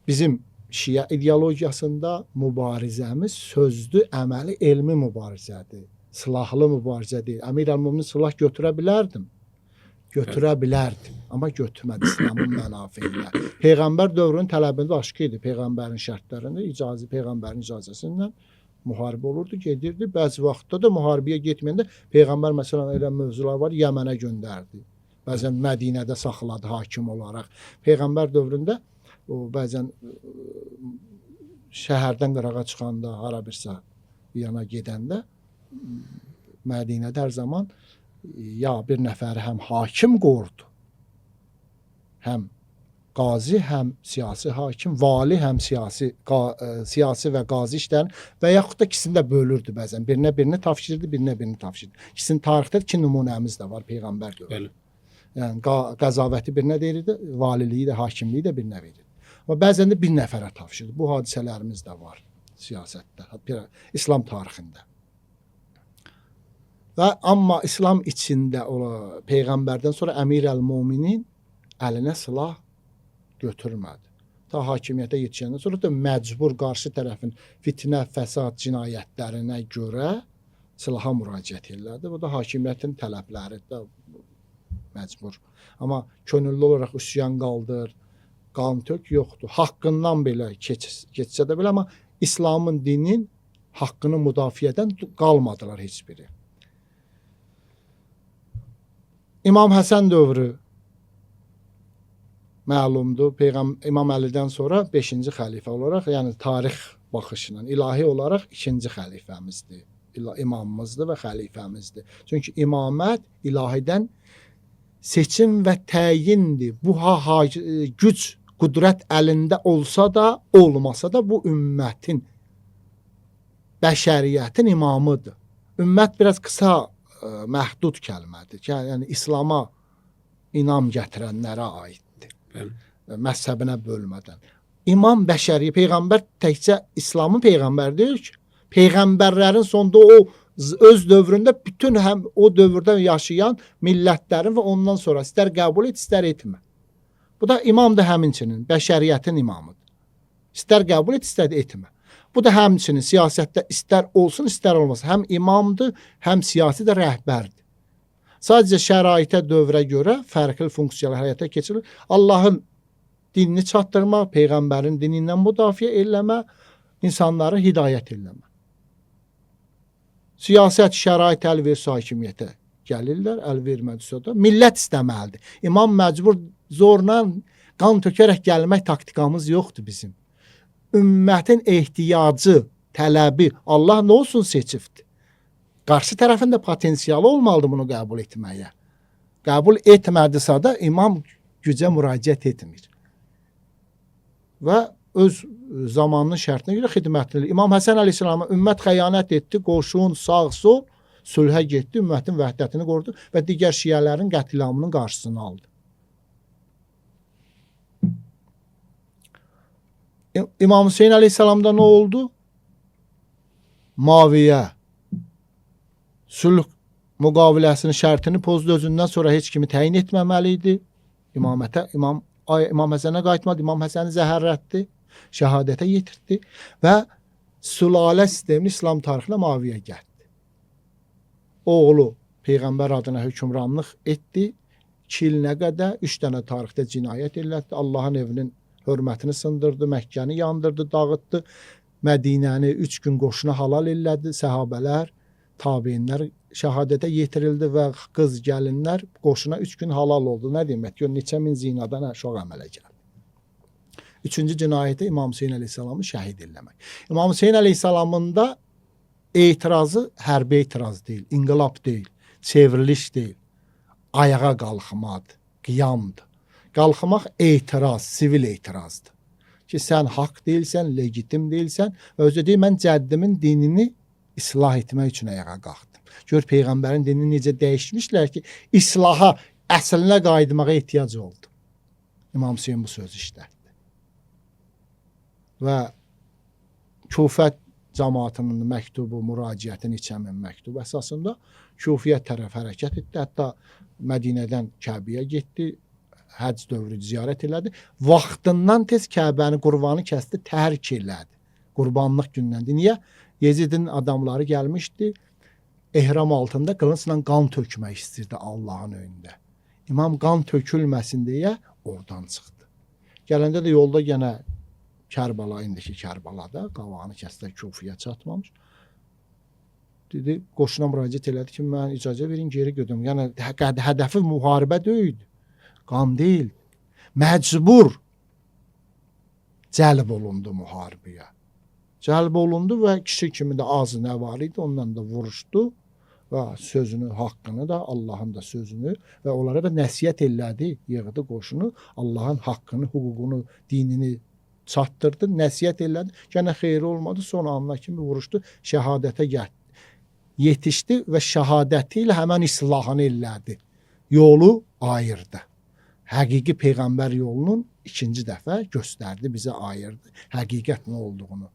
Bizim Şiə ideologiyasında mübarizəmiz sözdü, əməli, elmi mübarizədir. Silahlı mübarizə deyil. Əmir əl-Müminin silah götürə bilərdim. Götürə bilərdim. Amma götürmədi İslamın mənafeyinə. Peyğəmbər dövrünün tələbində aşkı idi. Peyğəmbərin şərtlərində, Peyğəmbərin icazəsindən müharibə olurdu, gedirdi. Bəzi vaxtda da müharibəyə getməyəndə Peyğəmbər məsələn elə mövzular var, Yəmənə göndərdi. Bəzən Mədinədə saxladı hakim olaraq. Peyğəmbər dövründə o bəzən şəhərdən qırağa çıxanda, hara birsə yana gedəndə Mədinədə hər zaman ya bir nəfəri həm hakim qorudu, həm qazi, həm siyasi hakim, vali, həm siyasi və qazi işlərini və yaxud da ikisini də bölürdü bəzən. Birinə birini tapşırdı, birinə birini tapşırdı. İkisinin tarixdə 2 nümunəmiz də var Peyğəmbər dövründə. Yəni qəzavəti birinə verirdi, valiliyi də, hakimliyi də birinə verirdi. Amma bəzən də bir nəfərə tapşırdı. Bu hadisələrimiz də var siyasətdə, İslam tarixində. Və amma İslam içində Peyğəmbərdən sonra Əmir əl-Müminin əlinə silah götürmədi. Ta hakimiyyətə yetişəndən sonra da məcbur qarşı tərəfin fitnə, fəsad cinayətlərinə görə silaha müraciət elədi. Bu da hakimiyyətin tələbləri də məcbur. Amma könüllü olaraq üsyan qaldır, qan tök yoxdur. Haqqından belə keçsə də belə, amma İslamın, dinin haqqını müdafiədən qalmadılar heç biri. İmam Həsən dövrü məlumdur. İmam Əlidən sonra 5-ci xəlifə olaraq, yəni tarix baxışından, ilahi olaraq 2-ci xəlifəmizdir. İmamımızdır və xəlifəmizdir. Çünki imamət ilahidən seçim və təyindir. Bu güc, qüdrət əlində olsa da, olmasa da bu ümmətin, bəşəriyyətin imamıdır. Ümmət biraz qısa, məhdud kəlmədir. Yəni İslama inam gətirənlərə aiddir. Məzhəbinə bölmədən. İmam bəşəri, Peyğəmbər təkcə İslamın Peyğəmbər deyil ki, Peyğəmbərlərin sonunda o öz dövründə bütün həm o dövrdə yaşayan millətlərin və ondan sonra istər qəbul et, istər etmə. Bu da imam da həmçinin bəşəriyyətin imamıdır. İstər qəbul et, istər etmə. Bu da həmçinin siyasətdə istər olsun, istər olmasın. Həm imamdır, həm siyasi də rəhbərdir. Sadəcə şəraitə, dövrə görə fərqli funksiyalar həyata keçirilir. Allahın dinini çatdırmaq, Peyğəmbərin dinindən müdafiə eləmə, insanları hidayət eləmə. Siyasət şərait əl versə hakimiyyətə gəlirlər, əl vermədisə də millət istəməlidir. İmam məcbur zorla qan tökərək gəlmək taktikamız yoxdur bizim. Ümmətin ehtiyacı, tələbi Allah nə olsun seçibdir. Qarşı tərəfin də potensialı olmalıdır bunu qəbul etməyə. Qəbul etmədisə də imam gücə müraciət etmir. Və öz zamanının şərtinə görə xidmətlidir. İmam Həsən əleyhissalama ümmət xəyanət etdi, qoşun, sağ, sol, sülhə getdi, ümmətin vəhdətini qorudu və digər şiələrin qətliamının qarşısını aldı. İmam Hüseyin əleyhissalamda nə oldu? Muaviyə sülh müqaviləsinin şərtini pozdu, özündən sonra heç kimi təyin etməməli idi. İmam Həsənə qayıtmadı, İmam Həsəni zəhərlətdi, şəhadətə yetirdi və sülalə sistemini İslam tarixinə Muaviyə gəldi. Oğlu Peyğəmbər adına hökmranlıq etdi. 2 il nə qədər 3 dənə tarixdə cinayət elədi. Allahın evinin hörmətini sındırdı, Məkkəni yandırdı, dağıtdı. Mədinəni 3 gün qoşuna halal elədi. Səhabələr, tabeinlər şəhadətə yetirildi və qız gəlinlər qoşuna 3 gün halal oldu. Nə demək? Gör neçə min zinadan uşaq əmələ gəldi. 3-cü cinayəti İmam Hüseyin əleyhissalamı şəhid eləmək. İmam Hüseyin əleyhissalamın da etirazı hərbi etiraz deyil, inqilab deyil, çevriliş deyil. ayağa qalxmadır, qiyamdır. Qalxmaq etiraz, sivil etirazdır. Ki sən haqq deyilsən, legitim deyilsən və özü deyir, mən cəddimin dinini islah etmək üçün ayağa qalxdım. Gör Peyğəmbərin dinini necə dəyişmişlər ki, islaha, əslinə qayıtmağa ehtiyac oldu. İmam Hüseyin bu sözü işlətdi. Və Kufə cəmaatının məktubu, müraciəti, neçə min məktubu əsasında Kufiyyə tərəf hərəkət etdi. Hətta Mədinədən Kəbəyə getdi, həcc dövrü ziyarət elədi. Vaxtından tez Kəbəni, qurbanı kəsdi, tərk elədi. Qurbanlıq gündəndir. Niyə? Yezidin adamları gəlmişdi, ehram altında qılıncla qan tökmək istirdi Allahın önündə. İmam qan tökülməsin deyə oradan çıxdı. Gələndə də yolda yenə Kərbala, indiki Kərbalada qavağını kəsdi, Kufiyyə çatmamış. Dedi, qoşuna müraciət elədi ki, mən icazə verin, geri gedim. Yəni hədəfi müharibə deyildi. Qan deyil. Məcbur cəlb olundu müharibəyə. Cəlb olundu və kişi kimi də azı nə var idi, ondan da vuruşdu və sözünü, haqqını da, Allahın da sözünü və onlara da nəsiyyət elədi, yığdı qoşunu, Allahın haqqını, hüququnu, dinini çatdırdı, nəsiyyət elədi. Gənə xeyri olmadı, son anına kimi vuruşdu, şəhadətə yetişdi və şəhadəti ilə həmən islahını elədi. Yolu ayırdı. Həqiqi Peyğəmbər yolunun ikinci dəfə göstərdi, bizə ayırdı. Həqiqət nə olduğunu.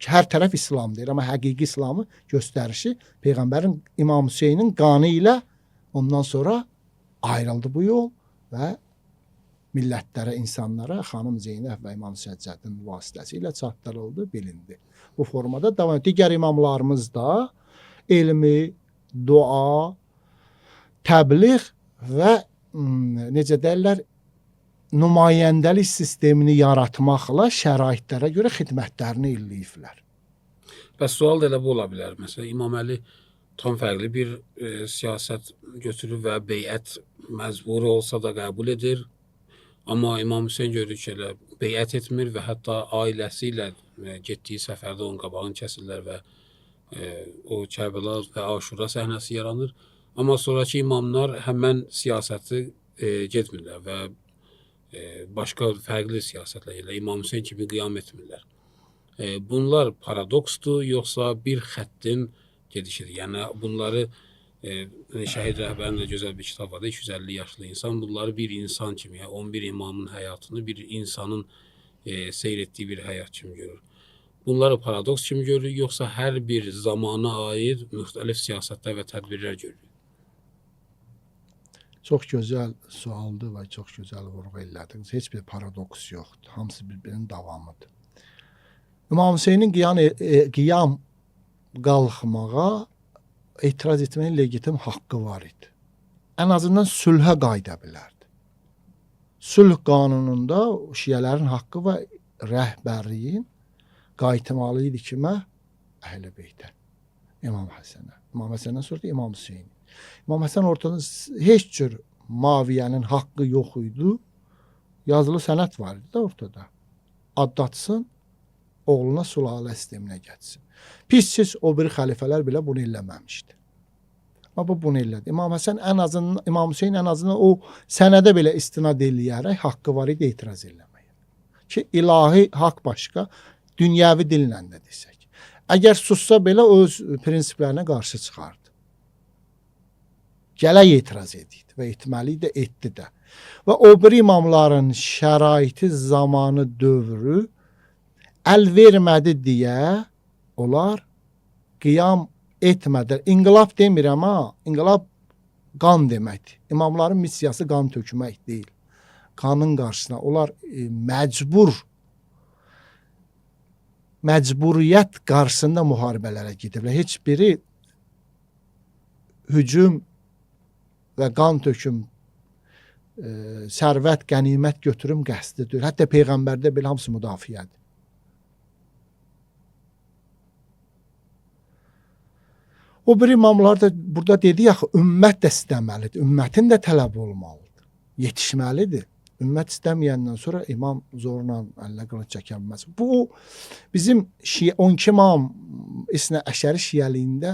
Hər tərəf İslam deyir, amma həqiqi İslamı göstərişi Peyğəmbərin İmam Hüseynin qanı ilə ondan sonra ayrıldı bu yol və millətlərə, insanlara xanım Zeynəb və İmam Səccədin vasitəsilə çatdırıldı, bilindi. Bu formada davam edir. Digər imamlarımız da elmi, dua, təbliğ və necə deyirlər, nümayəndəlik sistemini yaratmaqla şəraitlərə görə xidmətlərini eləyiblər. Bəs sual da elə bu ola bilər. Məsələn, İmam Əli tam fərqli bir siyasət götürür və beyət məcburi olsa da qəbul edir. Amma İmam Hüseyin görür ki, elə beyət etmir və hətta ailəsi ilə getdiyi səfərdə onun qabağını kəsirlər və o Kərbəla və Aşura səhnəsi yaranır. Amma sonraki imamlar həmən siyasəti getmirlər və başqa fərqli siyasətlər ilə İmam Hüseyin kimi qiyam etmirlər. Bunlar paradoksdur, yoxsa bir xəttin gedişidir? Yəni bunları Şəhid Rəhbərin də gözəl bir kitab var, 250 yaşlı insan. Bunları bir insan kimi, yəni 11 imamın həyatını bir insanın seyr etdiyi bir həyat kimi görür. Bunları paradoks kimi görür, yoxsa hər bir zamana aid müxtəlif siyasətlər və tədbirlər görür? Çox gözəl sualdır və çox gözəl vurğu elədiniz. Heç bir paradoks yoxdur. Hamısı bir-birinin davamıdır. İmam Hüseynin qiyam qalxmağa etiraz etməyin legitim haqqı var idi. Ən azından sülhə qayıda bilərdi. Sülh qanununda şiələrin haqqı və rəhbərliyin qayıtmalı idi kimə? Əhl-i Beytə. İmam Həsənə. İmam Həsəndən sonra da İmam Hüseyin. İmam Həsən ortada heç cür Muaviyyənin haqqı yox idi. Yazılı sənət var idi da ortada. Addatsın, oğluna sülalə sisteminə getsin. Pis o bir xəlifələr belə bunu eləməmişdi. Amma bu bunu elədi. İmam Həsən ən azından, İmam Hüseyin ən azından o sənədə belə istinad eləyərək haqqı var idi etiraz eləməyə. Ki ilahi haqq başqa, dünyəvi dillə də desək. Əgər sussa belə öz prinsiplərinə qarşı çıxardı. Gələk etiraz edirdi və etməli də etdi də. Və o bir imamların şəraiti, zamanı, dövrü əl vermədi deyə onlar qiyam etmədi. İnqilab demirəm ha, inqilab qan deməkdir. İmamların missiyası qan tökmək deyil. Qanın qarşısına onlar məcburiyyət qarşısında müharibələrə gediblər. Heç biri hücum və qan töküm, sərvət, qənimət götürüm qəsdidir. Hətta Peyğəmbərdə belə hamısı müdafiədir. O bir imamlar da burada dedi axı, ümmət də istəməlidir. Ümmətin də tələb olmalıdır. Yetişməlidir. Ümmət istəməyəndən sonra imam zorla əllə qılınc çəkə bilməz. Bu bizim 12 imam İsna Əşəri şiəliyində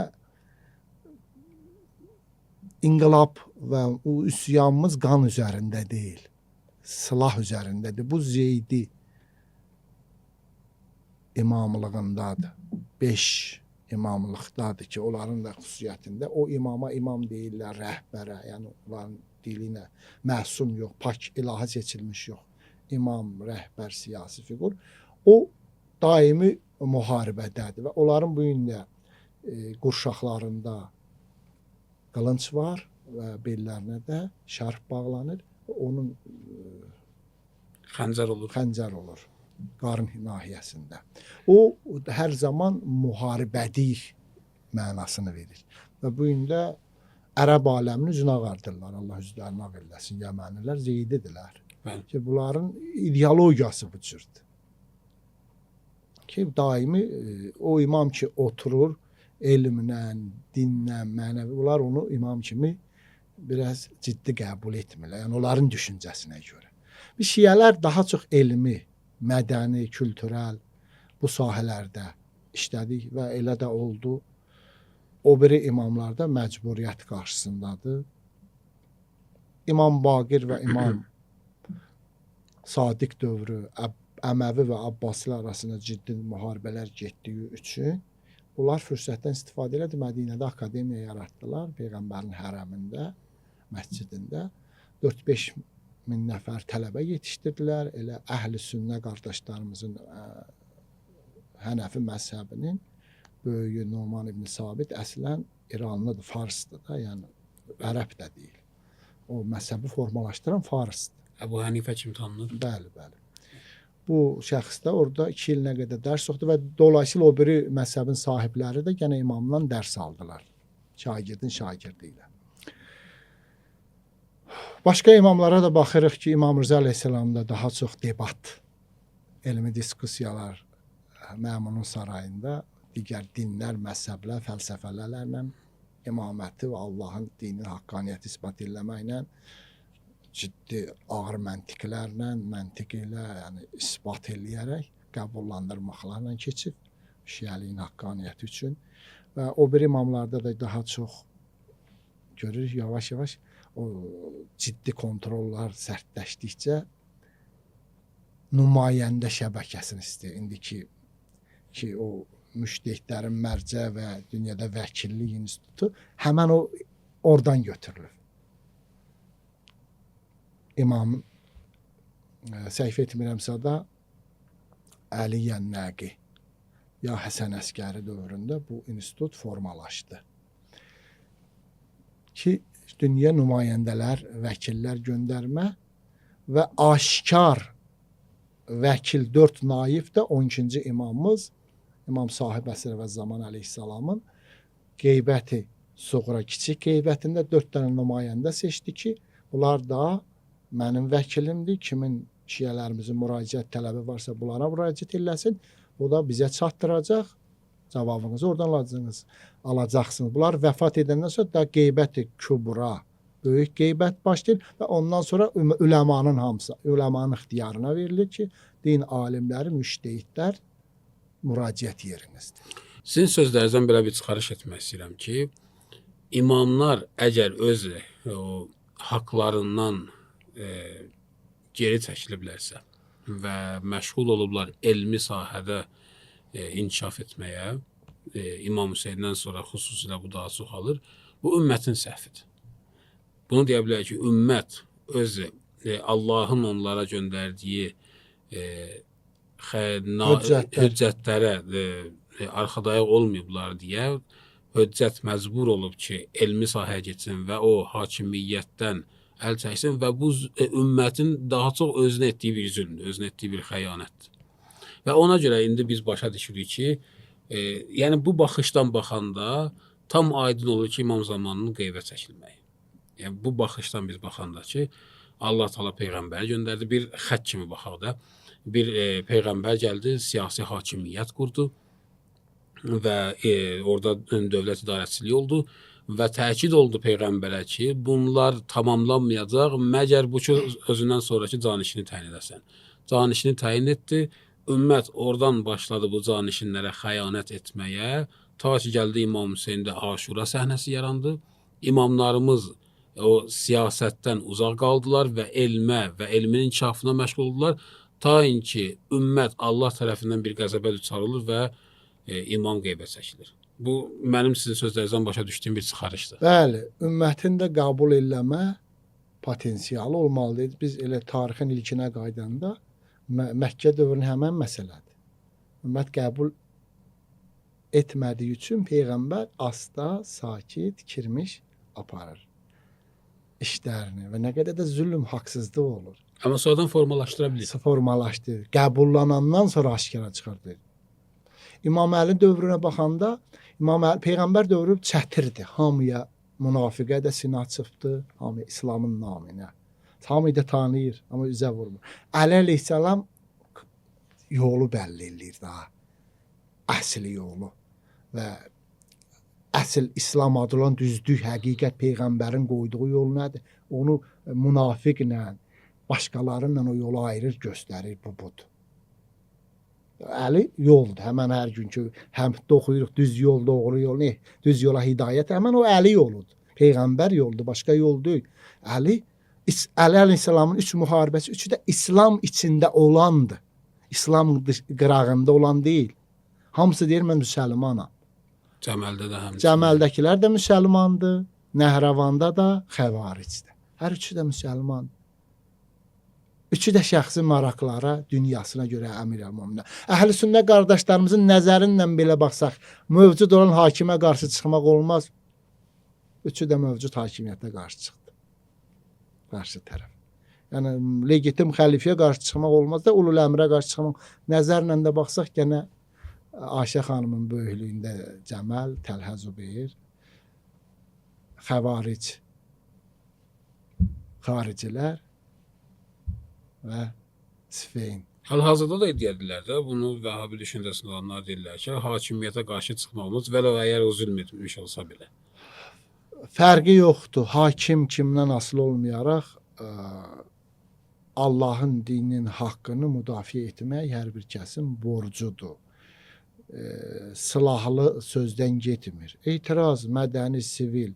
inqilab və o üsyanımız qan üzərində deyil, silah üzərindədir. Bu Zeydi imamlığındadır. 5 imamlıqdadır ki, onların da xüsusiyyətində o imama imam deyirlər, rəhbərə, yəni onların dilinə məsum yox, pak ilaha seçilmiş yox. İmam, rəhbər, siyasi fiqur. O daimi müharibədədir və onların bu gün də qurşaqlarında qılınc var və bellərinə də şərf bağlanır. Onun Xəncər olur. xəncər olur qarın nahiyəsində. O hər zaman müharibədik mənasını verir. Və bu gün də ərəb aləminin üzünə ağardırlar. Allah üzlərini ağ eləsin. Yəmənilər Zeydidirlər. Bəli. Ki, bunların ideologiyası bu cürdür. Ki, daimi o imam ki oturur, elmlə, dinlə, mənəvi, bunlar onu imam kimi biraz ciddi qəbul etmirlər. Yəni, onların düşüncəsinə görə. Biz şiyələr daha çox elmi, mədəni, kültürel bu sahələrdə işlədik və elə də oldu. O biri imamlar da məcburiyyət qarşısındadır. İmam Baqir və İmam Sadiq dövrü Əməvi və Abbasilər arasında ciddi müharibələr getdiyi üçün bunlar fürsətdən istifadə elədi. Mədinədə akademiya yaratdılar. Peyğəmbərin hərəmində, məscidində 4-5 min nəfər tələbə yetişdirdilər. Elə əhl-i sünnə qardaşlarımızın Hənəfi məzhəbinin böyüyü Numan ibn Sabit əslən İranlıdır, Farsdır da, yəni ərəb də deyil. O məzhəbi formalaşdıran Farsdır. Əbu Hənifə kimi tanınır. Bəli, bəli. Bu şəxs də orada 2 il nə qədər dərs oxudu və dolayısıyla o biri məzhəbin sahibləri də gənə imamdan dərs aldılar. Şagirdin şagirdi ilə. Başqa imamlara da baxırıq ki, İmam Rıza əleyhissalamda daha çox debat, elmi diskussiyalar Məmunun sarayında digər dinlər, məzhəblər, fəlsəfələrlə imaməti və Allahın dinin haqqaniyyəti isbat eləməklə ciddi ağır məntiqlərlə, məntiq ilə, yəni isbat eləyərək qəbullandırmaqlarla keçib şiəliyin haqqaniyyəti üçün və o bir imamlarda da daha çox görürük yavaş-yavaş o ciddi kontrollar sərtləşdikcə nümayəndə şəbəkəsini istəyir. İndiki ki o müştəhidlərin mərcə və dünyada vəkillik institutu həmən o oradan götürülür. İmam səhv etmirəmsə da Əli Yənnəqi ya Həsən Əskəri dövründə bu institut formalaşdı. Ki dünya nümayəndələr, vəkillər göndərmə və aşkar vəkil 4 naib də 12-ci imamımız İmam Sahib Əsr və Zaman əleyhissalamın qeybəti Suğra kiçik qeybətində 4 dənə nümayəndə seçdi ki, bunlar da mənim vəkilimdir. Kimin şiyələrimizin müraciət tələbi varsa bunlara müraciət eləsin. O da bizə çatdıracaq. Cavabınızı oradan alacaqsınız. Bunlar vəfat edəndən sonra da qeybəti kübra, böyük qeybət başlayır və ondan sonra üləmanın hamısı, üləmanın ixtiyarına verilir ki, din alimləri, müştəhidlər müraciət yerinizdir. Sizin sözlərinizdən belə bir çıxarış etmək istəyirəm ki, imamlar əgər öz o haqlarından geri çəkiliblərsə və məşğul olublar elmi sahədə inkişaf etməyə, İmam Hüseyndən sonra xüsusilə bu daha çox alır, bu ümmətin səhvidir. Bunu deyə bilərik ki, ümmət öz Allahın onlara göndərdiyi höccətlərə arxadayaq olmayıblar deyə höccət məcbur olub ki, elmi sahəyə getsin və o hakimiyyətdən əl çəksin və bu ümmətin daha çox özünə etdiyi bir zülmdür, özünə etdiyi bir xəyanətdir. Və ona görə indi biz başa düşürük ki, yəni bu baxışdan baxanda tam aydın olur ki, İmam zamanının qeybə çəkilməyi. Yəni bu baxışdan biz baxanda ki, Allah Teala peyğəmbər göndərdi, bir xətt kimi baxaq da. Bir peyğəmbər gəldi, siyasi hakimiyyət qurdu və orada dövlət idarəçiliyi oldu və təkid oldu peyğəmbərə ki, bunlar tamamlanmayacaq, məgər bu ki, özündən sonraki canişini təyin edəsən. Canişini təyin etdi, ümmət oradan başladı bu canişinlərə xəyanət etməyə, ta ki gəldi İmam Hüseyndə Aşura səhnəsi yarandı İmamlarımız o siyasətdən uzaq qaldılar və elmə və elmin inkişafına məşğul oldular. Ta ki ümmət Allah tərəfindən bir qəzəbə düçar olur və imam qeybət çəkilir. Bu mənim sizin sözlərinizdən başa düşdüyüm bir çıxarışdır. Bəli, ümmətin də qəbul eləmə potensialı olmalıdır. Biz elə tarixin ilkinə qaydanda Məkkə dövrünün həmən məsələdir. Ümmət qəbul etmədiyi üçün Peyğəmbər asta, sakit, kirmiş aparır işlərini və nə qədər də zülm, haqsızlıq olur. Amma sonradan formalaşdıra bilir. Formalaşdı. Qəbullanandan sonra aşkara çıxardı. İmam Əli dövrünə baxanda İmam Əli Peyğəmbər dövrü çətirdi. Hamıya münafiqə də sinə çıxdı, hamı İslamın naminə. Hamı da tanıyır, amma üzə vurmur. Əli əleyhissalam yolu bəlli eləyir daha. Əsl yolu və əsl İslam adı olan düzlük, həqiqət Peyğəmbərin qoyduğu yol nədir? Onu münafiqlə, başqalarıyla o yolu ayırır, göstərir, bu budur. Əli yoldur. Həmən hər günkü həmdə oxuyuruq, düz yol, doğru yol, ne? Düz yola hidayət, həmən o Əli yoludur. Peyğəmbər yoludur, başqa yol deyil. Əli əleyhissalamın 3 müharibəsi, üçü də İslam içində olandır. İslam qırağında olan deyil. Hamısı deyir, mən müsəlmanam. Cəməldə də həmçinin. Cəməldəkilər də müsəlmandır, Nəhrəvanda da, Xəvaricdə. Hər üçü də müsəlmandır. Üçü də şəxsi maraqlara, dünyasına görə əmir-əl-möminlər. Əhl-i sünnə qardaşlarımızın nəzərindən belə baxsaq, mövcud olan hakimə qarşı çıxmaq olmaz. Üçü də mövcud hakimiyyətə qarşı çıxdı. Qarşı tərəf. Yəni, legitim xəlifəyə qarşı çıxmaq olmaz da, ulul əmrə qarşı çıxmaq. Nəzərlə də baxsaq, gənə Ayşə xanımın böyüklüyündə Cəməl, Təlhə Zübeyir, Xəvaric, xaricilər və Sifeyn. Hal-hazırda da deyirlər də, bunu Vəhabi düşüncəsində olanlar deyirlər ki, hakimiyyətə qarşı çıxmaq olmaz, vələ əgər o zülm etmiş olsa belə. Fərqi yoxdur. Hakim kimdən asılı olmayaraq Allahın dininin haqqını müdafiə etmək hər bir kəsin borcudur. Silahlı sözdən getmir. Etiraz, mədəni, sivil.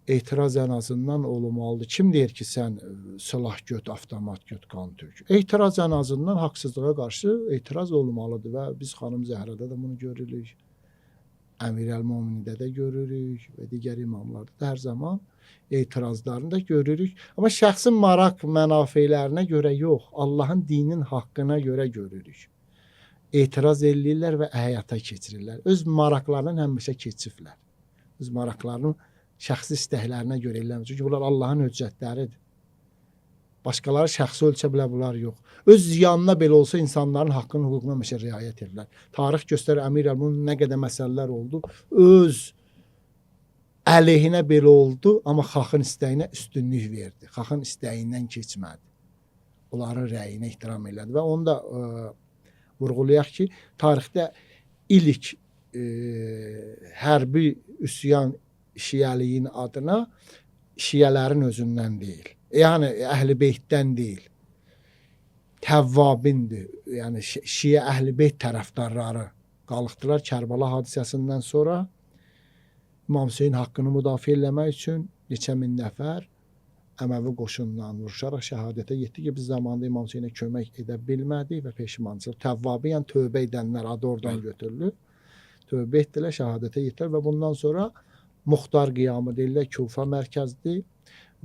Etiraz ən azından olmalıdır. Kim deyir ki, sən silah göt, avtomat göt, qan tök? Etiraz ən azından haqsızlığa qarşı etiraz olmalıdır və biz xanım Zəhrada da bunu görürük. Əmir-əl-Möminidə də görürük və digər imamlarda da hər zaman etirazlarını da görürük. Amma şəxsin maraq mənafeylərinə görə yox, Allahın dinin haqqına görə görürük. Etiraz eləyirlər və həyata keçirirlər. Öz maraqlarından həmişə keçiblər. Öz maraqlarının şəxsi istəklərinə görə eləyirlər. Çünki bunlar Allahın höccətləridir. Başqaları şəxsi ölçə bilər, bunlar yox. Öz ziyanına belə olsa insanların haqqının, hüququna həmişə riayət edirlər. Tarix göstərir, əmir-əl-möminin nə qədər məsələlər oldu. Öz əleyhinə belə oldu, amma xalqın istəyinə üstünlük verdi. Xalqın istəyindən keçmədi. Onların rəyinə ehtiram elədi və onu da vurğulayaq ki, tarixdə ilk hərbi üsyan şiəliyin adına şiələrin özündən deyil. Yəni, Əhl-i Beytdən deyil. Təvvabindir. Yəni, şiə Əhl-i Beyt tərəfdarları qalıqdılar Kərbala hadisəsindən sonra İmam Hüseyin haqqını müdafiə eləmək üçün neçə min nəfər Əməvi qoşundan vuruşaraq şəhadətə yetdi ki, biz zamanında İmam Hüseynə kömək edə bilmədik və peşmançılıq. Təvvabi, yəni tövbə edənlər adı oradan götürülür. Tövbə etdilər, şəhadətə yetdilər və bundan sonra Muxtar qiyamı deyirlər, Küfə mərkəzdir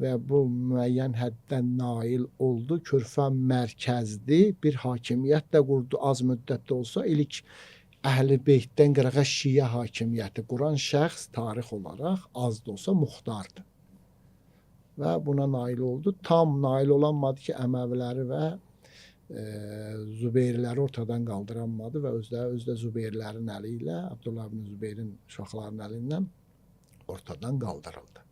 və bu müəyyən həddən nail oldu. Küfə mərkəzli bir hakimiyyət də qurdu, az müddətdə olsa. İlk Əhl-i Beytdən qırağa şiə hakimiyyəti quran şəxs tarix olaraq az da olsa Muxtardır. Və buna nail oldu. Tam nail olanmadı ki, Əməviləri və Zübeyirləri ortadan qaldıranmadı və özdə Zübeyirlərin əli ilə, Abdullah ibn Zübeyrin uşaqlarının əlindən ortadan qaldırıldı.